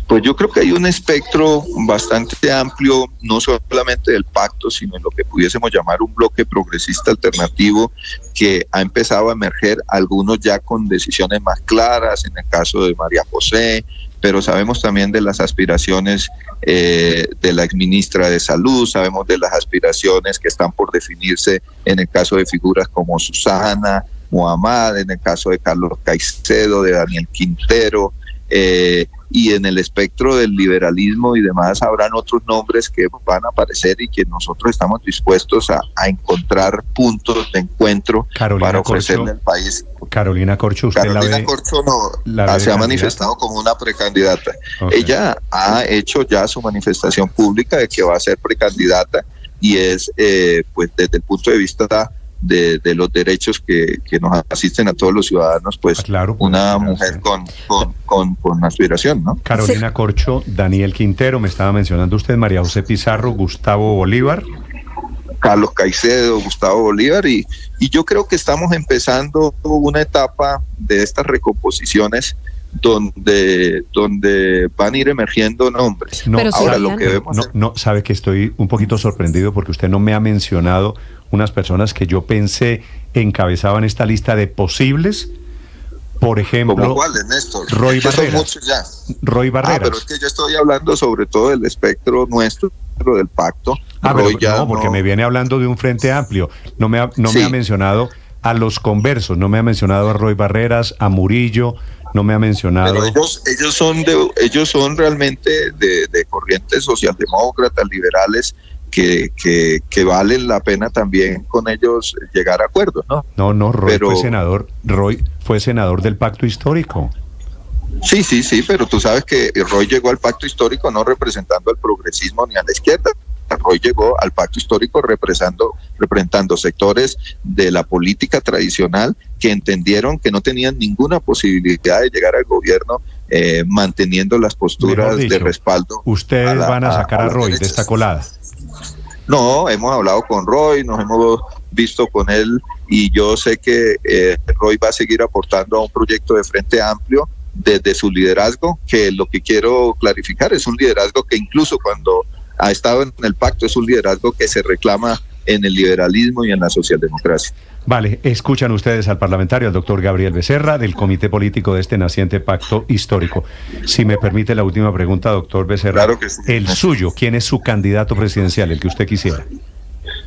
Pues yo creo que hay un espectro bastante amplio, no solamente del pacto, sino en lo que pudiésemos llamar un bloque progresista alternativo que ha empezado a emerger, algunos ya con decisiones más claras, en el caso de María José, pero sabemos también de las aspiraciones de la exministra de Salud, sabemos de las aspiraciones que están por definirse en el caso de figuras como Susana Muhammad, en el caso de Carlos Caicedo, de Daniel Quintero, y en el espectro del liberalismo y demás habrán otros nombres que van a aparecer y que nosotros estamos dispuestos a encontrar puntos de encuentro para ofrecerle al país. Carolina Corcho, usted Carolina Corcho se ha manifestado como una precandidata. Okay. Ella ha hecho ya su manifestación pública de que va a ser precandidata y es pues desde el punto de vista de los derechos que nos asisten a todos los ciudadanos, pues claro, una mujer con aspiración, ¿no? Carolina Corcho, Daniel Quintero, me estaba mencionando usted, María José Pizarro, Gustavo Bolívar. Carlos Caicedo, Gustavo Bolívar, y yo creo que estamos empezando una etapa de estas recomposiciones donde van a ir emergiendo nombres. No, ahora lo que vemos sabe que estoy un poquito sorprendido porque usted no me ha mencionado unas personas que yo pensé encabezaban esta lista de posibles. Por ejemplo, ¿cómo cuáles, Néstor? Roy Barreras. Son muchos ya. Roy Barreras. Pero es que yo estoy hablando sobre todo del espectro nuestro, del pacto. Roy ya porque me viene hablando de un Frente Amplio. No me ha mencionado a los conversos, no me ha mencionado a Roy Barreras, a Murillo, no me ha mencionado. Pero ellos son realmente de corrientes socialdemócratas, liberales, que valen la pena también con ellos llegar a acuerdos, ¿no? No, Roy fue senador del Pacto Histórico. Sí, pero tú sabes que Roy llegó al Pacto Histórico no representando al progresismo ni a la izquierda. Roy llegó al Pacto Histórico representando sectores de la política tradicional que entendieron que no tenían ninguna posibilidad de llegar al gobierno manteniendo las posturas de respaldo. ¿Ustedes van a sacar a Roy de esta colada? No, hemos hablado con Roy, nos hemos visto con él y yo sé que Roy va a seguir aportando a un proyecto de Frente Amplio desde su liderazgo, que lo que quiero clarificar es un liderazgo que incluso cuando ha estado en el pacto es un liderazgo que se reclama en el liberalismo y en la socialdemocracia. Vale, escuchan ustedes al parlamentario, al doctor Gabriel Becerra, del Comité Político de este naciente Pacto Histórico. Si me permite la última pregunta, doctor Becerra. Claro que sí. El suyo, ¿quién es su candidato presidencial, el que usted quisiera?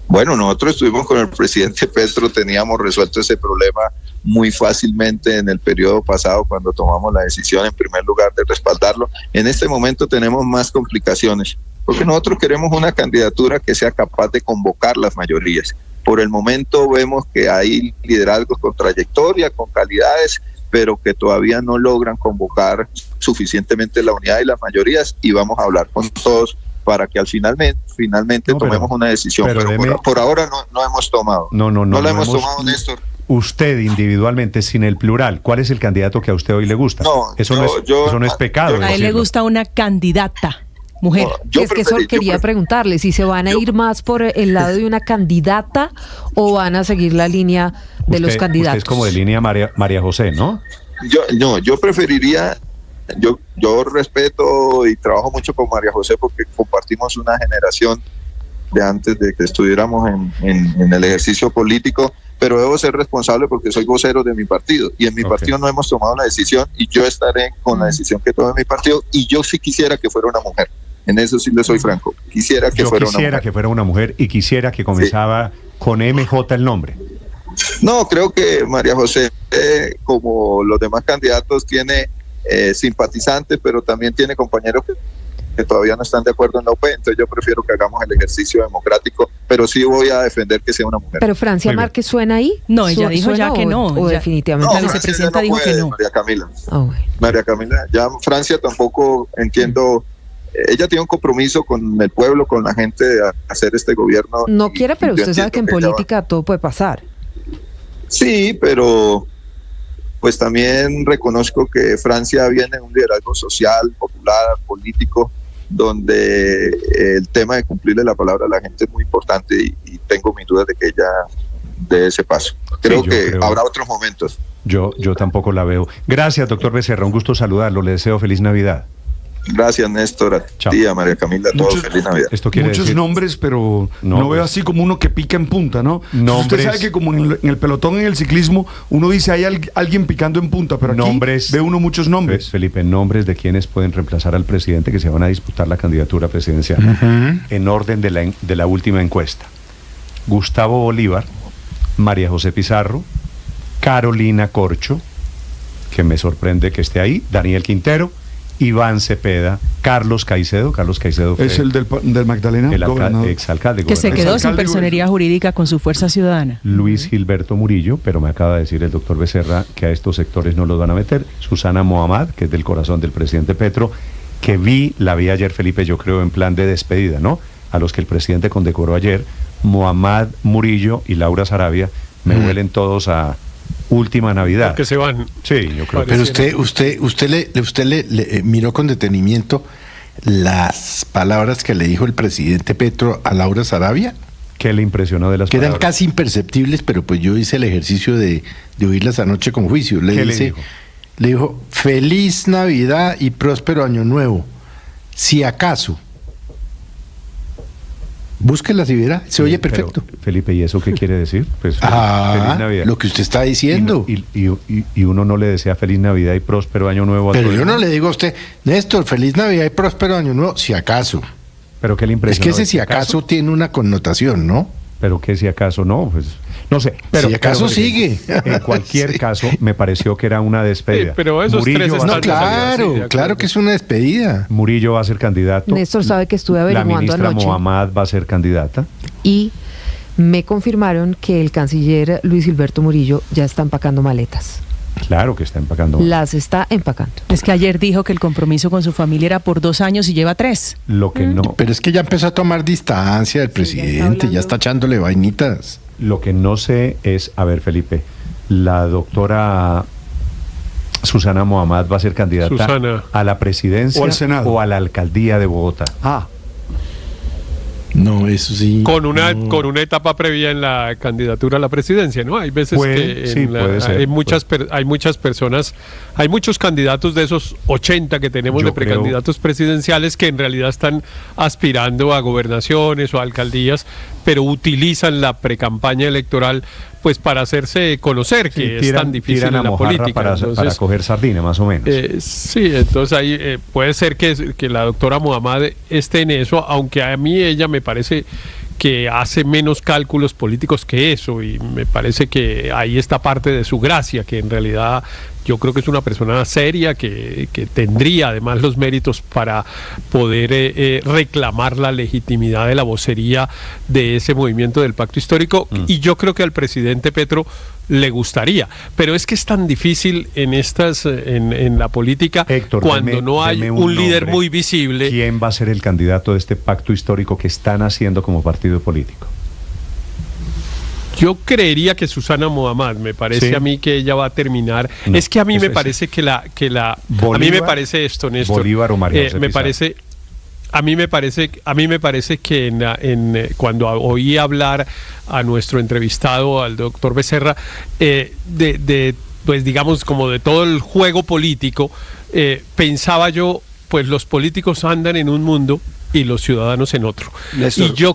Bueno, nosotros estuvimos con el presidente Petro, teníamos resuelto ese problema muy fácilmente en el periodo pasado cuando tomamos la decisión en primer lugar de respaldarlo. En este momento tenemos más complicaciones, porque nosotros queremos una candidatura que sea capaz de convocar las mayorías. Por el momento vemos que hay liderazgos con trayectoria, con calidades, pero que todavía no logran convocar suficientemente la unidad y las mayorías, y vamos a hablar con todos para que finalmente tomemos una decisión. Pero por ahora no hemos tomado. No la hemos tomado, Néstor. Usted individualmente, sin el plural, ¿cuál es el candidato que a usted hoy le gusta? Eso no es pecado. A él le gusta una candidata. Mujer. Es que eso quería preguntarle, si se van a ir más por el lado de una candidata o van a seguir la línea de los candidatos. Usted es como de línea María José, ¿no? Yo preferiría, yo respeto y trabajo mucho con María José porque compartimos una generación de antes de que estuviéramos en el ejercicio político, pero debo ser responsable porque soy vocero de mi partido y en mi partido no hemos tomado la decisión y yo estaré con la decisión que tome mi partido y yo sí quisiera que fuera una mujer. En eso sí le soy franco. Quisiera que fuera una mujer y quisiera que comenzaba con MJ el nombre. No, creo que María José, como los demás candidatos, tiene simpatizantes, pero también tiene compañeros que todavía no están de acuerdo en la OP, entonces yo prefiero que hagamos el ejercicio democrático, pero sí voy a defender que sea una mujer. ¿Pero Francia Márquez suena ahí? No, ella dijo ya que no. O definitivamente la vicepresidenta dijo que no. María Camila. María Camila, ya Francia tampoco entiendo. Ella tiene un compromiso con el pueblo, con la gente de hacer este gobierno. No quiere, pero usted sabe que en política todo puede pasar. Sí, pero pues también reconozco que Francia viene de un liderazgo social, popular, político, donde el tema de cumplirle la palabra a la gente es muy importante y tengo mis dudas de que ella dé ese paso. Creo que habrá otros momentos. Yo tampoco la veo. Gracias, doctor Becerra, un gusto saludarlo, le deseo feliz Navidad. Gracias, Néstor, a ti, a María Camila, a todos, feliz Navidad. Muchos nombres, pero no veo así como uno que pica en punta, ¿no? Usted sabe que como en el pelotón, en el ciclismo, uno dice hay alguien picando en punta, pero aquí ve uno muchos nombres. Felipe, nombres de quienes pueden reemplazar al presidente que se van a disputar la candidatura presidencial, en orden de la última encuesta. Gustavo Bolívar, María José Pizarro, Carolina Corcho, que me sorprende que esté ahí, Daniel Quintero, Iván Cepeda, Carlos Caicedo fue es el del Magdalena, el exalcalde. Que se quedó sin personería jurídica con su Fuerza Ciudadana. Luis Gilberto Murillo, pero me acaba de decir el doctor Becerra que a estos sectores no los van a meter. Susana Mohamed, que es del corazón del presidente Petro, que la vi ayer, Felipe, yo creo en plan de despedida, ¿no? A los que el presidente condecoró ayer, Mohamed Murillo y Laura Sarabia, me huelen todos a última Navidad. Porque se van. Sí, yo creo. Pero usted le miró con detenimiento las palabras que le dijo el presidente Petro a Laura Sarabia. ¿Qué le impresionó de las palabras? Que eran casi imperceptibles, pero pues yo hice el ejercicio de oírlas anoche con juicio. ¿Qué le dijo? Le dijo, feliz Navidad y próspero año nuevo. Si acaso. Búsquela si verá, se oye perfecto. Pero, Felipe, ¿y eso qué quiere decir? Pues feliz Navidad. Lo que usted está diciendo. Y uno no le desea feliz Navidad y próspero año nuevo a Pero todo yo no le digo a usted, Néstor, feliz Navidad y próspero año nuevo, si acaso. Pero qué le impresiona. Es que ese si acaso tiene una connotación, ¿no? Pero que si acaso no, pues no sé. Pero, si acaso sigue. En cualquier caso, me pareció que era una despedida. Pero esos Murillo claro que es una despedida. Murillo va a ser candidato. Néstor sabe que estuve averiguando anoche. La ministra Mohamed va a ser candidata. Y me confirmaron que el canciller Luis Gilberto Murillo ya está empacando maletas. Claro que está empacando. Las está empacando. Es que ayer dijo que el compromiso con su familia era por 2 años y lleva 3. Lo que no. Pero es que ya empezó a tomar distancia el presidente, ya está echándole vainitas. Lo que no sé es, a ver, Felipe, la doctora Susana Mohamed va a ser candidata a la presidencia o al Senado o a la alcaldía de Bogotá. No, eso sí. Con una etapa previa en la candidatura a la presidencia, ¿no? Hay veces hay muchas personas, hay muchos candidatos de esos 80 que tenemos de precandidatos presidenciales que en realidad están aspirando a gobernaciones o a alcaldías, pero utilizan la precampaña electoral pues para hacerse conocer, que es tan difícil en la política. Para coger sardina, más o menos. Sí, entonces ahí puede ser que la doctora Mohamed esté en eso, aunque a mí ella me parece que hace menos cálculos políticos que eso, y me parece que ahí está parte de su gracia, que en realidad yo creo que es una persona seria que tendría además los méritos para poder reclamar la legitimidad de la vocería de ese movimiento del pacto histórico. Y yo creo que al presidente Petro le gustaría. Pero es que es tan difícil en la política, Héctor, cuando no hay un líder muy visible. ¿Quién va a ser el candidato de este pacto histórico que están haciendo como partido político? Yo creería que Susana Mohammad, me parece a mí que ella va a terminar. No, es que a mí me parece que la Bolívar, a mí me parece esto, Néstor. Bolívar o María José Pizarro. A mí me parece que cuando oí hablar a nuestro entrevistado, al doctor Becerra, pues digamos como de todo el juego político, pensaba yo, pues los políticos andan en un mundo y los ciudadanos en otro. Néstor. Y yo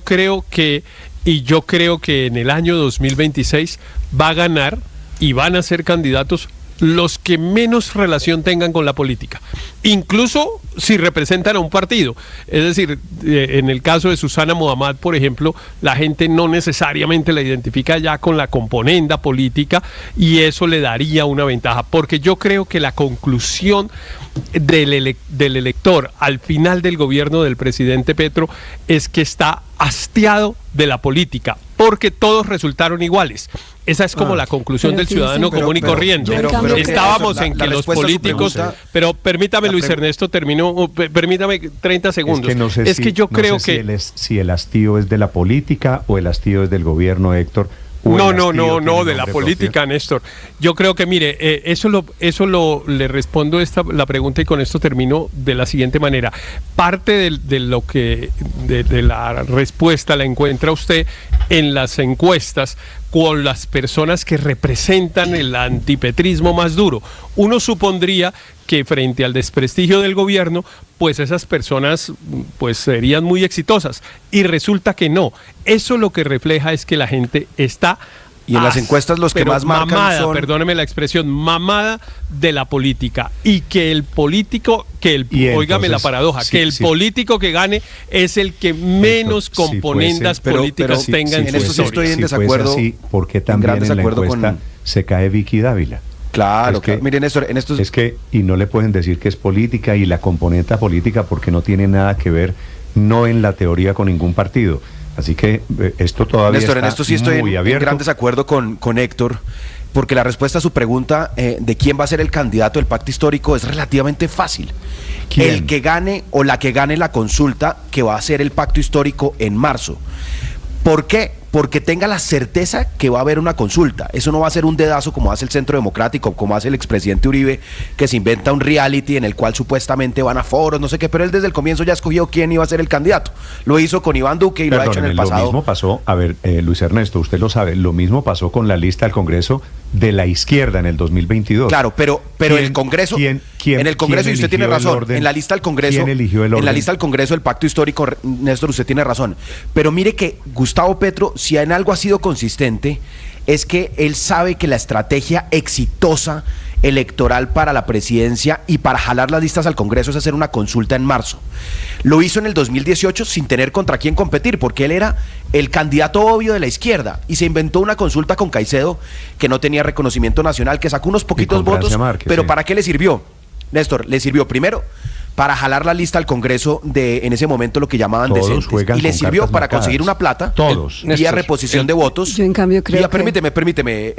creo que en el año 2026 va a ganar y van a ser candidatos los que menos relación tengan con la política, incluso si representan a un partido. Es decir, en el caso de Susana Mohammad, por ejemplo, la gente no necesariamente la identifica ya con la componenda política y eso le daría una ventaja, porque yo creo que la conclusión del elector al final del gobierno del presidente Petro es que está hastiado de la política, porque todos resultaron iguales. Esa es como la conclusión del ciudadano común y corriente. Estábamos en que los políticos... Pero permítame, Luis Ernesto, permítame 30 segundos. Es que yo creo que... Si el hastío es de la política o el hastío es del gobierno, Héctor... No, de la política, Néstor. Yo creo que, mire, le respondo la pregunta y con esto termino de la siguiente manera. Parte de la respuesta la encuentra usted en las encuestas con las personas que representan el antipetrismo más duro. Uno supondría que frente al desprestigio del gobierno, pues esas personas pues serían muy exitosas, y resulta que no. Eso lo que refleja es que la gente está y en las encuestas los que más marcan mamada, son... perdóneme la expresión, mamada de la política, y que el político, óigame la paradoja, que el político que gane es el que menos componendas políticas tenga en su historia. En esto sí estoy en desacuerdo. ¿Por qué también en la encuesta se cae Vicky Dávila? Claro, miren, Néstor, en estos... Es que, y no le pueden decir que es política y la componente política porque no tiene nada que ver, no en la teoría, con ningún partido. Así que esto todavía Néstor, está en esto sí estoy en gran desacuerdo con Héctor, porque la respuesta a su pregunta de quién va a ser el candidato del pacto histórico es relativamente fácil. ¿Quién? El que gane o la que gane la consulta que va a hacer el pacto histórico en marzo. ¿Por qué? Porque tenga la certeza que va a haber una consulta. Eso no va a ser un dedazo como hace el Centro Democrático, como hace el expresidente Uribe, que se inventa un reality en el cual supuestamente van a foros, no sé qué, pero él desde el comienzo ya escogió quién iba a ser el candidato. Lo hizo con Iván Duque y lo ha hecho en el pasado. Lo mismo pasó, Luis Ernesto, usted lo sabe, lo mismo pasó con la lista del Congreso de la izquierda en el 2022. Claro, pero el Congreso, en el Congreso, y usted tiene razón, en la lista del Congreso, ¿quién eligió el orden? En la lista del Congreso del pacto histórico, Néstor, usted tiene razón. Pero mire que Gustavo Petro, si en algo ha sido consistente, es que él sabe que la estrategia exitosa electoral para la presidencia y para jalar las listas al Congreso es hacer una consulta en marzo. Lo hizo en el 2018 sin tener contra quién competir, porque él era el candidato obvio de la izquierda y se inventó una consulta con Caicedo que no tenía reconocimiento nacional, que sacó unos poquitos votos, pero sí. ¿Para qué le sirvió? Néstor, le sirvió primero para jalar la lista al Congreso de, en ese momento, lo que llamaban decentes, y le sirvió para conseguir una plata vía reposición de votos. Yo en cambio creo Permíteme,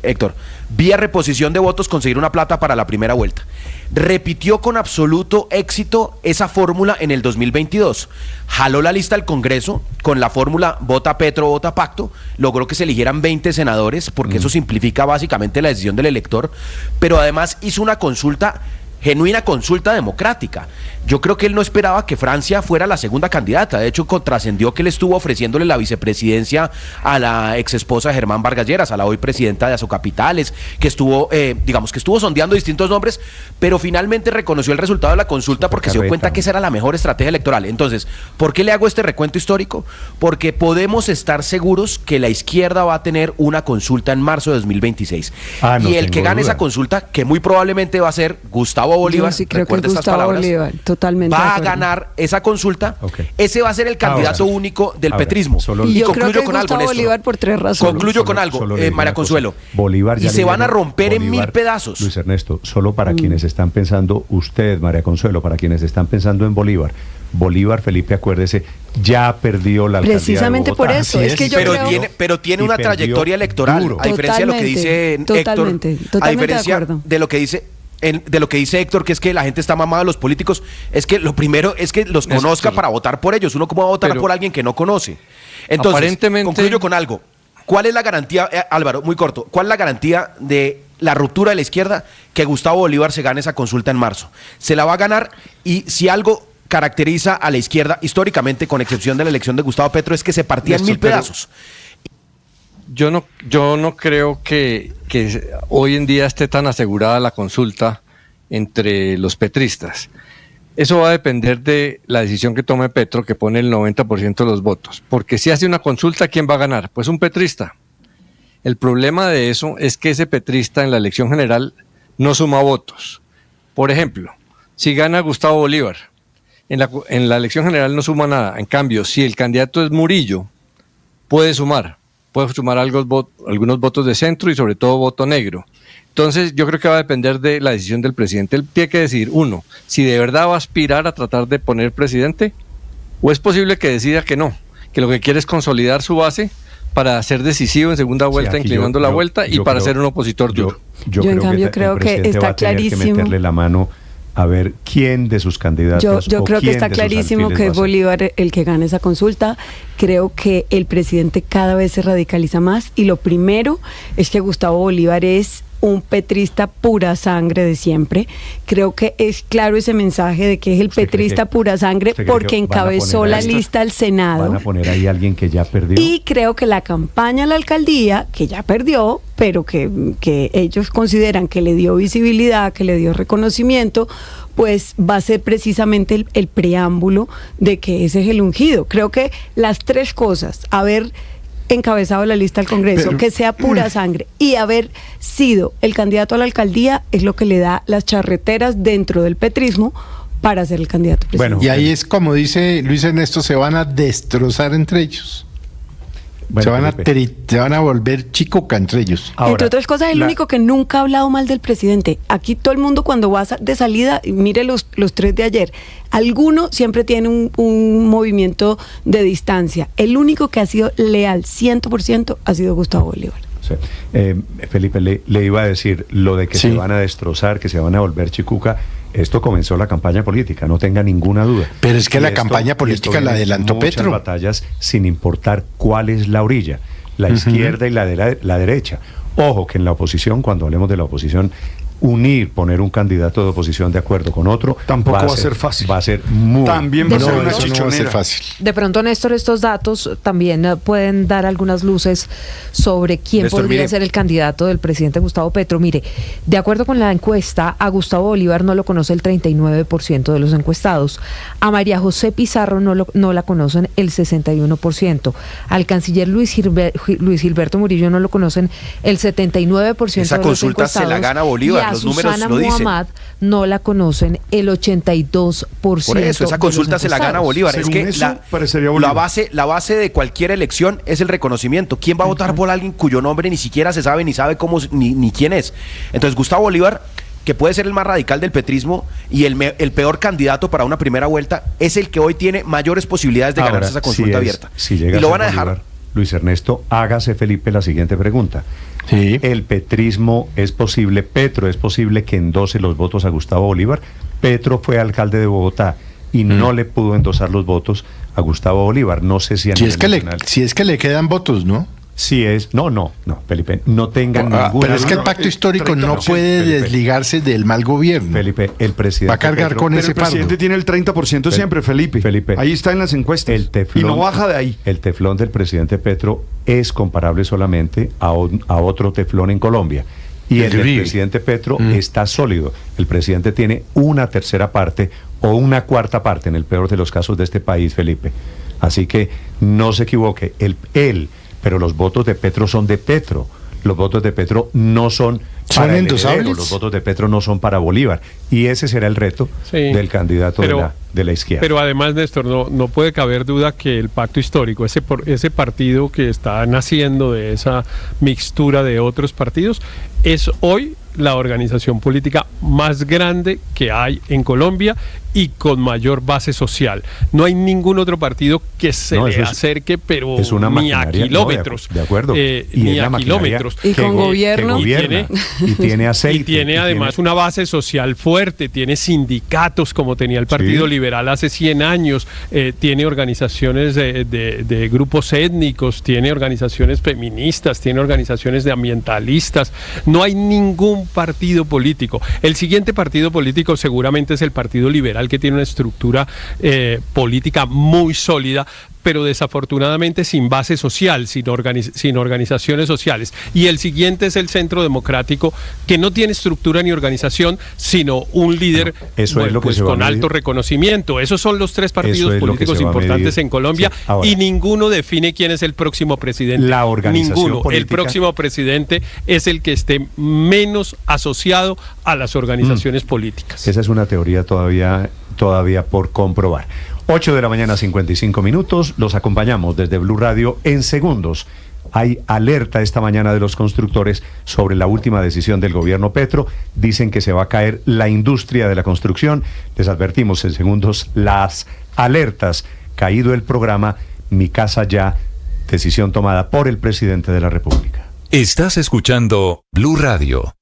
Héctor, vía reposición de votos conseguir una plata para la primera vuelta. Repitió con absoluto éxito esa fórmula en el 2022. Jaló la lista al Congreso con la fórmula vota Petro, vota pacto, logró que se eligieran 20 senadores, porque eso simplifica básicamente la decisión del elector, pero además hizo una consulta, genuina consulta democrática. Yo creo que él no esperaba que Francia fuera la segunda candidata. De hecho, trascendió que él estuvo ofreciéndole la vicepresidencia a la ex esposa de Germán Vargas Lleras, a la hoy presidenta de Asocapitales, que estuvo, sondeando distintos nombres, pero finalmente reconoció el resultado de la consulta porque se dio cuenta que esa era la mejor estrategia electoral. Entonces, ¿por qué le hago este recuento histórico? Porque podemos estar seguros que la izquierda va a tener una consulta en marzo de 2026. Y el que gane esa consulta, que muy probablemente va a ser Gustavo Gustavo Bolívar, Yo sí creo que recuerde estas Gustavo palabras, Bolívar, totalmente va de a acuerdo. ganar esa consulta. Ese va a ser el candidato único del petrismo. Y Y yo creo concluyo que con algo, Gustavo Néstor. Bolívar por 3 razones. Concluyo con algo, María Consuelo. Bolívar Y ya se le van a viene- romper en Bolívar, 1000 pedazos. Luis Ernesto, solo para quienes están pensando, usted, María Consuelo, para quienes están pensando en Bolívar, Felipe, acuérdese, ya perdió la alcaldía Precisamente de Bogotá. por eso, es que yo creo... Pero tiene Y una perdió trayectoria electoral, duro. a diferencia de lo que dice Totalmente, Héctor, totalmente a diferencia de acuerdo. de lo que dice Héctor, que es que la gente está mamada de los políticos, es que lo primero es que los conozca para votar por ellos. Uno cómo va a votar Pero- por alguien que no conoce. Entonces, Aparentemente- concluyo con algo. ¿Cuál es la garantía, Álvaro, muy corto, cuál es la garantía de la ruptura de la izquierda que Gustavo Bolívar se gane esa consulta en marzo? Se la va a ganar, y si algo caracteriza a la izquierda históricamente, con excepción de la elección de Gustavo Petro, es que se partía en Néstor, 1000 pero- pedazos. Yo no creo que hoy en día esté tan asegurada la consulta entre los petristas. Eso va a depender de la decisión que tome Petro, que pone el 90% de los votos. Porque si hace una consulta, ¿quién va a ganar? Pues un petrista. El problema de eso es que ese petrista en la elección general no suma votos. Por ejemplo, si gana Gustavo Bolívar, en la elección general no suma nada. En cambio, si el candidato es Murillo, puede sumar algunos votos de centro y sobre todo voto negro. Entonces yo creo que va a depender de la decisión del presidente. Él tiene que decidir, uno, si de verdad va a aspirar a tratar de poner presidente, o es posible que decida que no, que lo que quiere es consolidar su base para ser decisivo en segunda vuelta, aquí inclinando la vuelta, y para creo- ser un opositor duro. Yo en creo cambio que creo el que presidente está va a tener que clarísimo. meterle la mano a ver quién de sus candidatos Yo o creo que quién está de sus clarísimo alfiles que va es a ser. Bolívar el que gana esa consulta. Creo que el presidente cada vez se radicaliza más, y lo primero es que Gustavo Bolívar es un petrista pura sangre de siempre. Creo que es claro ese mensaje de que es el petrista pura sangre ¿Usted cree porque que van a encabezó poner la ahí- lista al Senado. Van a poner ahí a alguien que ya perdió. Y creo que la campaña a la alcaldía, que ya perdió, pero que ellos consideran que le dio visibilidad, que le dio reconocimiento, pues va a ser precisamente el preámbulo de que ese es el ungido. Creo que las tres cosas, haber encabezado la lista al Congreso, Pero- que sea pura sangre, y haber sido el candidato a la alcaldía, es lo que le da las charreteras dentro del petrismo para ser el candidato presidencial. Y ahí es como dice Luis Ernesto, se van a destrozar entre ellos. Bueno, se van a volver chicoca entre ellos. Entre otras cosas, el único que nunca ha hablado mal del presidente. Aquí todo el mundo cuando va de salida, mire los tres de ayer, alguno siempre tiene un movimiento de distancia. El único que ha sido leal 100% ha sido Gustavo Bolívar. Sí. Felipe, le iba a decir lo de que se van a destrozar, que se van a volver chicuca. Esto comenzó la campaña política, no tenga ninguna duda. Pero es que Y la esto- campaña y esto política viene la adelantó muchas Petro. batallas sin importar cuál es la orilla, la izquierda y la derecha. Ojo que en la oposición, cuando hablemos de la oposición, poner un candidato de oposición de acuerdo con otro, Tampoco va a ser fácil. Va a ser muy También va a ser una eso no va a ser chichonera. fácil. De pronto, Néstor, estos datos también pueden dar algunas luces sobre quién Néstor, podría mire. ser el candidato del presidente Gustavo Petro. Mire, de acuerdo con la encuesta, a Gustavo Bolívar no lo conoce el 39% de los encuestados. A María José Pizarro no la conocen el 61%. Al canciller Luis Gilberto Murillo no lo conocen el 79% Esa de los consulta se la encuestados. gana Bolívar, y a los números Susana lo dicen. Muhammad no la conocen el 82%. Por eso, esa de consulta los se la gana encuestados. Bolívar. Según es que eso, parecería la Bolívar. base de cualquier elección es el reconocimiento. ¿Quién va a votar por alguien cuyo nombre ni siquiera se sabe, ni sabe cómo, ni quién es? Entonces, Gustavo Bolívar, que puede ser el más radical del petrismo y el peor candidato para una primera vuelta, es el que hoy tiene mayores posibilidades de Ahora, ganarse esa consulta abierta. Si llega Y lo a van a ser dejar. Bolívar, Luis Ernesto, hágase, Felipe, la siguiente pregunta. ¿El petrismo es posible, Petro es posible que endose los votos a Gustavo Bolívar? Petro fue alcalde de Bogotá y no le pudo endosar los votos a Gustavo Bolívar. No sé si a Si nivel es que nacional. si es que le quedan votos, ¿no? Si es, no, Felipe, no tengan ninguna Pero es que el duda. pacto histórico no 30%, puede Felipe. desligarse del mal gobierno. Felipe, el presidente Va a cargar Petro- con Pero ese el presidente fardo. tiene el 30% siempre, Felipe. Ahí está en las encuestas. El teflón, y no baja de ahí. El teflón del presidente Petro es comparable solamente a otro teflón en Colombia. Y El el del Uribe. presidente Petro está sólido. El presidente tiene una tercera parte o una cuarta parte, en el peor de los casos de este país, Felipe. Así que no se equivoque. Pero los votos de Petro son de Petro. los votos de Petro no son para el heredero, los votos de Petro no son para Bolívar. Y ese será el reto del candidato de la izquierda. Pero además, Néstor, no puede caber duda que el pacto histórico, ese partido que está naciendo de esa mixtura de otros partidos, es hoy la organización política más grande que hay en Colombia y con mayor base social. No hay ningún otro partido que se le acerque, pero es una ni a kilómetros. De acuerdo. Ni a kilómetros. Y con gobierno. Y tiene aceite. Y tiene además una base social fuerte, tiene sindicatos como tenía el Partido Liberal hace 100 años, tiene organizaciones de grupos étnicos, tiene organizaciones feministas, tiene organizaciones de ambientalistas. No hay ningún partido político. El siguiente partido político seguramente es el Partido Liberal, que tiene una estructura política muy sólida, pero desafortunadamente sin base social, sin organizaciones sociales. Y el siguiente es el Centro Democrático, que no tiene estructura ni organización, sino un líder con alto reconocimiento. Esos son los tres partidos políticos importantes en Colombia, y ninguno define quién es el próximo presidente. La organización ninguno. política. El próximo presidente es el que esté menos asociado a las organizaciones políticas. Esa es una teoría todavía por comprobar. 8 de la mañana, 55 minutos. Los acompañamos desde Blue Radio en segundos. Hay alerta esta mañana de los constructores sobre la última decisión del gobierno Petro. Dicen que se va a caer la industria de la construcción. Les advertimos en segundos las alertas. Caído el programa Mi Casa Ya, decisión tomada por el presidente de la República. Estás escuchando Blue Radio.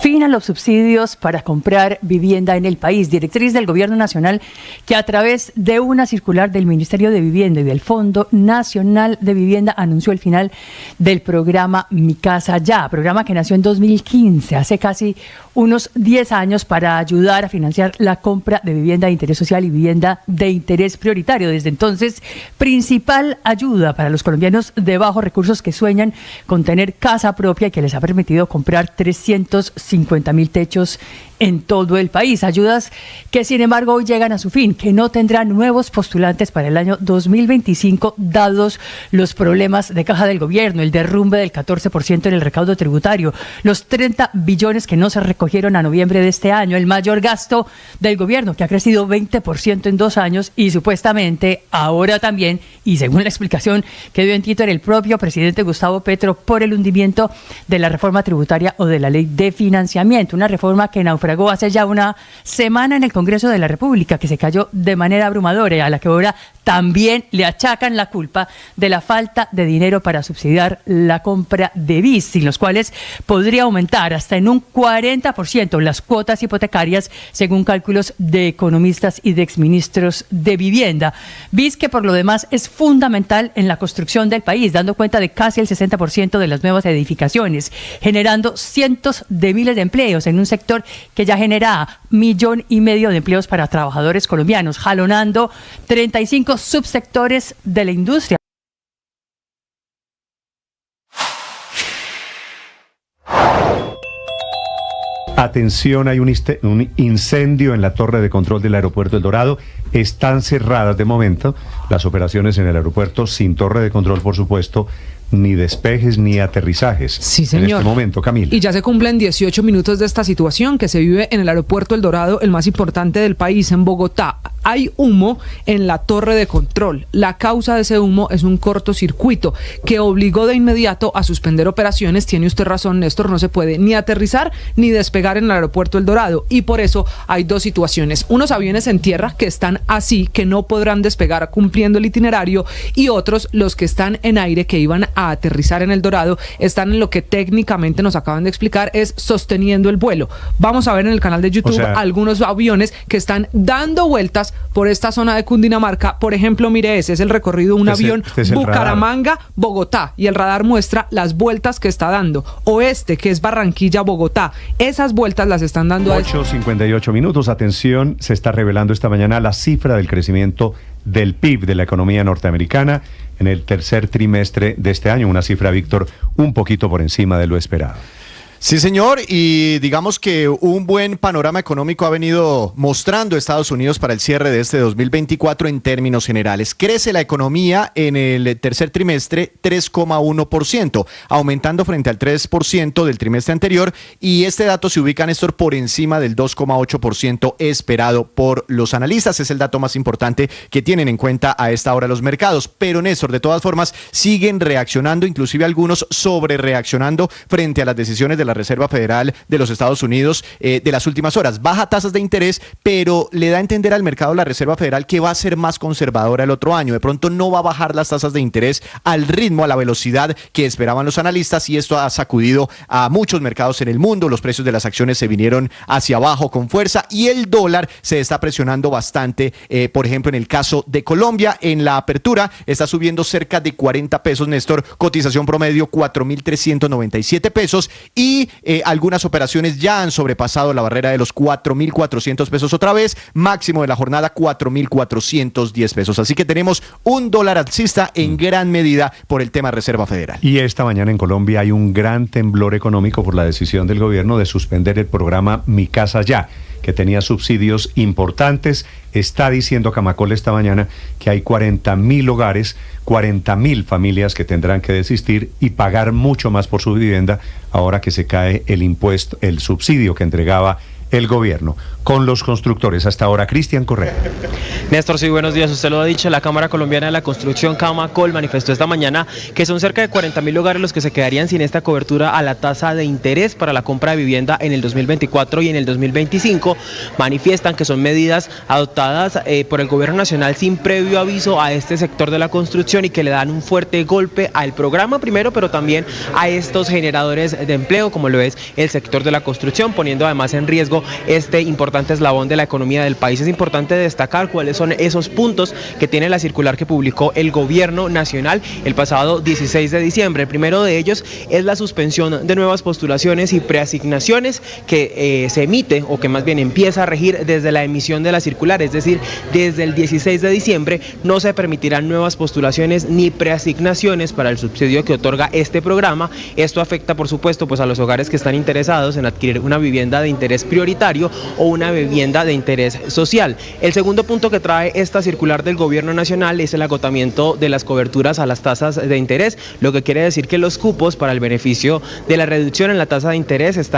Fin a los subsidios para comprar vivienda en el país. Directriz del Gobierno Nacional que a través de una circular del Ministerio de Vivienda y del Fondo Nacional de Vivienda anunció el final del programa Mi Casa Ya, programa que nació en 2015, hace casi unos 10 años, para ayudar a financiar la compra de vivienda de interés social y vivienda de interés prioritario. Desde entonces, principal ayuda para los colombianos de bajos recursos que sueñan con tener casa propia y que les ha permitido comprar 350.000 techos en todo el país. Ayudas que, sin embargo, hoy llegan a su fin, que no tendrán nuevos postulantes para el año 2025, dados los problemas de caja del gobierno, el derrumbe del 14% en el recaudo tributario, los 30 billones que no se recogieron a noviembre de este año, el mayor gasto del gobierno, que ha crecido 20% en 2 años, y supuestamente ahora también, y según la explicación que dio en Twitter el propio presidente Gustavo Petro, por el hundimiento de la reforma tributaria o de la ley de financiamiento, una reforma que naufragó hace ya una semana en el Congreso de la República, que se cayó de manera abrumadora, a la que ahora también le achacan la culpa de la falta de dinero para subsidiar la compra de BIS, sin los cuales podría aumentar hasta en un 40% las cuotas hipotecarias, según cálculos de economistas y de exministros de vivienda. BIS, que por lo demás es fundamental en la construcción del país, dando cuenta de casi el 60% de las nuevas edificaciones, generando cientos de miles de empleos en un sector que ya genera 1,5 millones de empleos para trabajadores colombianos, jalonando 35 subsectores de la industria. Atención, hay un incendio en la torre de control del aeropuerto El Dorado. Están cerradas de momento las operaciones en el aeropuerto, sin torre de control, por supuesto, ni despejes ni aterrizajes. Sí, señor. En este momento, Camila. Y ya se cumplen 18 minutos de esta situación que se vive en el aeropuerto El Dorado, el más importante del país, en Bogotá. Hay humo en la torre de control. La causa de ese humo es un cortocircuito que obligó de inmediato a suspender operaciones. Tiene usted razón, Néstor, no se puede ni aterrizar ni despegar en el aeropuerto El Dorado, y por eso hay 2 situaciones: unos aviones en tierra que están así, que no podrán despegar cumpliendo el itinerario, y otros, los que están en aire, que iban a aterrizar en El Dorado, están en lo que técnicamente nos acaban de explicar es sosteniendo el vuelo. Vamos a ver en el canal de YouTube algunos aviones que están dando vueltas por esta zona de Cundinamarca. Por ejemplo, mire, ese es el recorrido de un avión Bucaramanga, Bogotá, y el radar muestra las vueltas que está dando. O que es Barranquilla, Bogotá. Esas vueltas las están dando 8:58 minutos. Atención, se está revelando esta mañana la cifra del crecimiento del PIB de la economía norteamericana en el tercer trimestre de este año. Una cifra, Víctor, un poquito por encima de lo esperado. Sí, señor, y digamos que un buen panorama económico ha venido mostrando Estados Unidos para el cierre de este 2024 en términos generales. Crece la economía en el tercer trimestre 3,1%, aumentando frente al 3% del trimestre anterior, y este dato se ubica, Néstor, por encima del 2,8% esperado por los analistas. Es el dato más importante que tienen en cuenta a esta hora los mercados. Pero, Néstor, de todas formas, siguen reaccionando, inclusive algunos sobre reaccionando frente a las decisiones de la Reserva Federal de los Estados Unidos de las últimas horas. Baja tasas de interés, pero le da a entender al mercado la Reserva Federal que va a ser más conservadora el otro año. De pronto no va a bajar las tasas de interés al ritmo, a la velocidad que esperaban los analistas, y esto ha sacudido a muchos mercados en el mundo. Los precios de las acciones se vinieron hacia abajo con fuerza y el dólar se está presionando bastante. Por ejemplo, en el caso de Colombia, en la apertura está subiendo cerca de 40 pesos, Néstor, cotización promedio 4.397 pesos, y algunas operaciones ya han sobrepasado la barrera de los 4.400 pesos otra vez, máximo de la jornada 4.410 pesos. Así que tenemos un dólar alcista en gran medida por el tema Reserva Federal. Y esta mañana en Colombia hay un gran temblor económico por la decisión del gobierno de suspender el programa Mi Casa Ya, que tenía subsidios importantes. Está diciendo Camacol esta mañana que hay 40.000 hogares, 40.000 familias que tendrán que desistir y pagar mucho más por su vivienda ahora que se cae el impuesto, el subsidio que entregaba el gobierno. Con los constructores hasta ahora, Cristian Correa. Néstor, sí, buenos días. Usted lo ha dicho, la Cámara Colombiana de la Construcción, Camacol, manifestó esta mañana que son cerca de 40.000 hogares los que se quedarían sin esta cobertura a la tasa de interés para la compra de vivienda en el 2024 y en el 2025. Manifiestan que son medidas adoptadas por el gobierno nacional sin previo aviso a este sector de la construcción y que le dan un fuerte golpe al programa primero, pero también a estos generadores de empleo, como lo es el sector de la construcción, poniendo además en riesgo este importante eslabón de la economía del país. Es importante destacar cuáles son esos puntos que tiene la circular que publicó el gobierno nacional el pasado 16 de diciembre. El primero de ellos es la suspensión de nuevas postulaciones y preasignaciones que se emite, o que más bien empieza a regir desde la emisión de la circular, es decir, desde el 16 de diciembre no se permitirán nuevas postulaciones ni preasignaciones para el subsidio que otorga este programa. Esto afecta, por supuesto, pues a los hogares que están interesados en adquirir una vivienda de interés prioritario o una vivienda de interés social. El segundo punto que trae esta circular del gobierno nacional es el agotamiento de las coberturas a las tasas de interés, lo que quiere decir que los cupos para el beneficio de la reducción en la tasa de interés están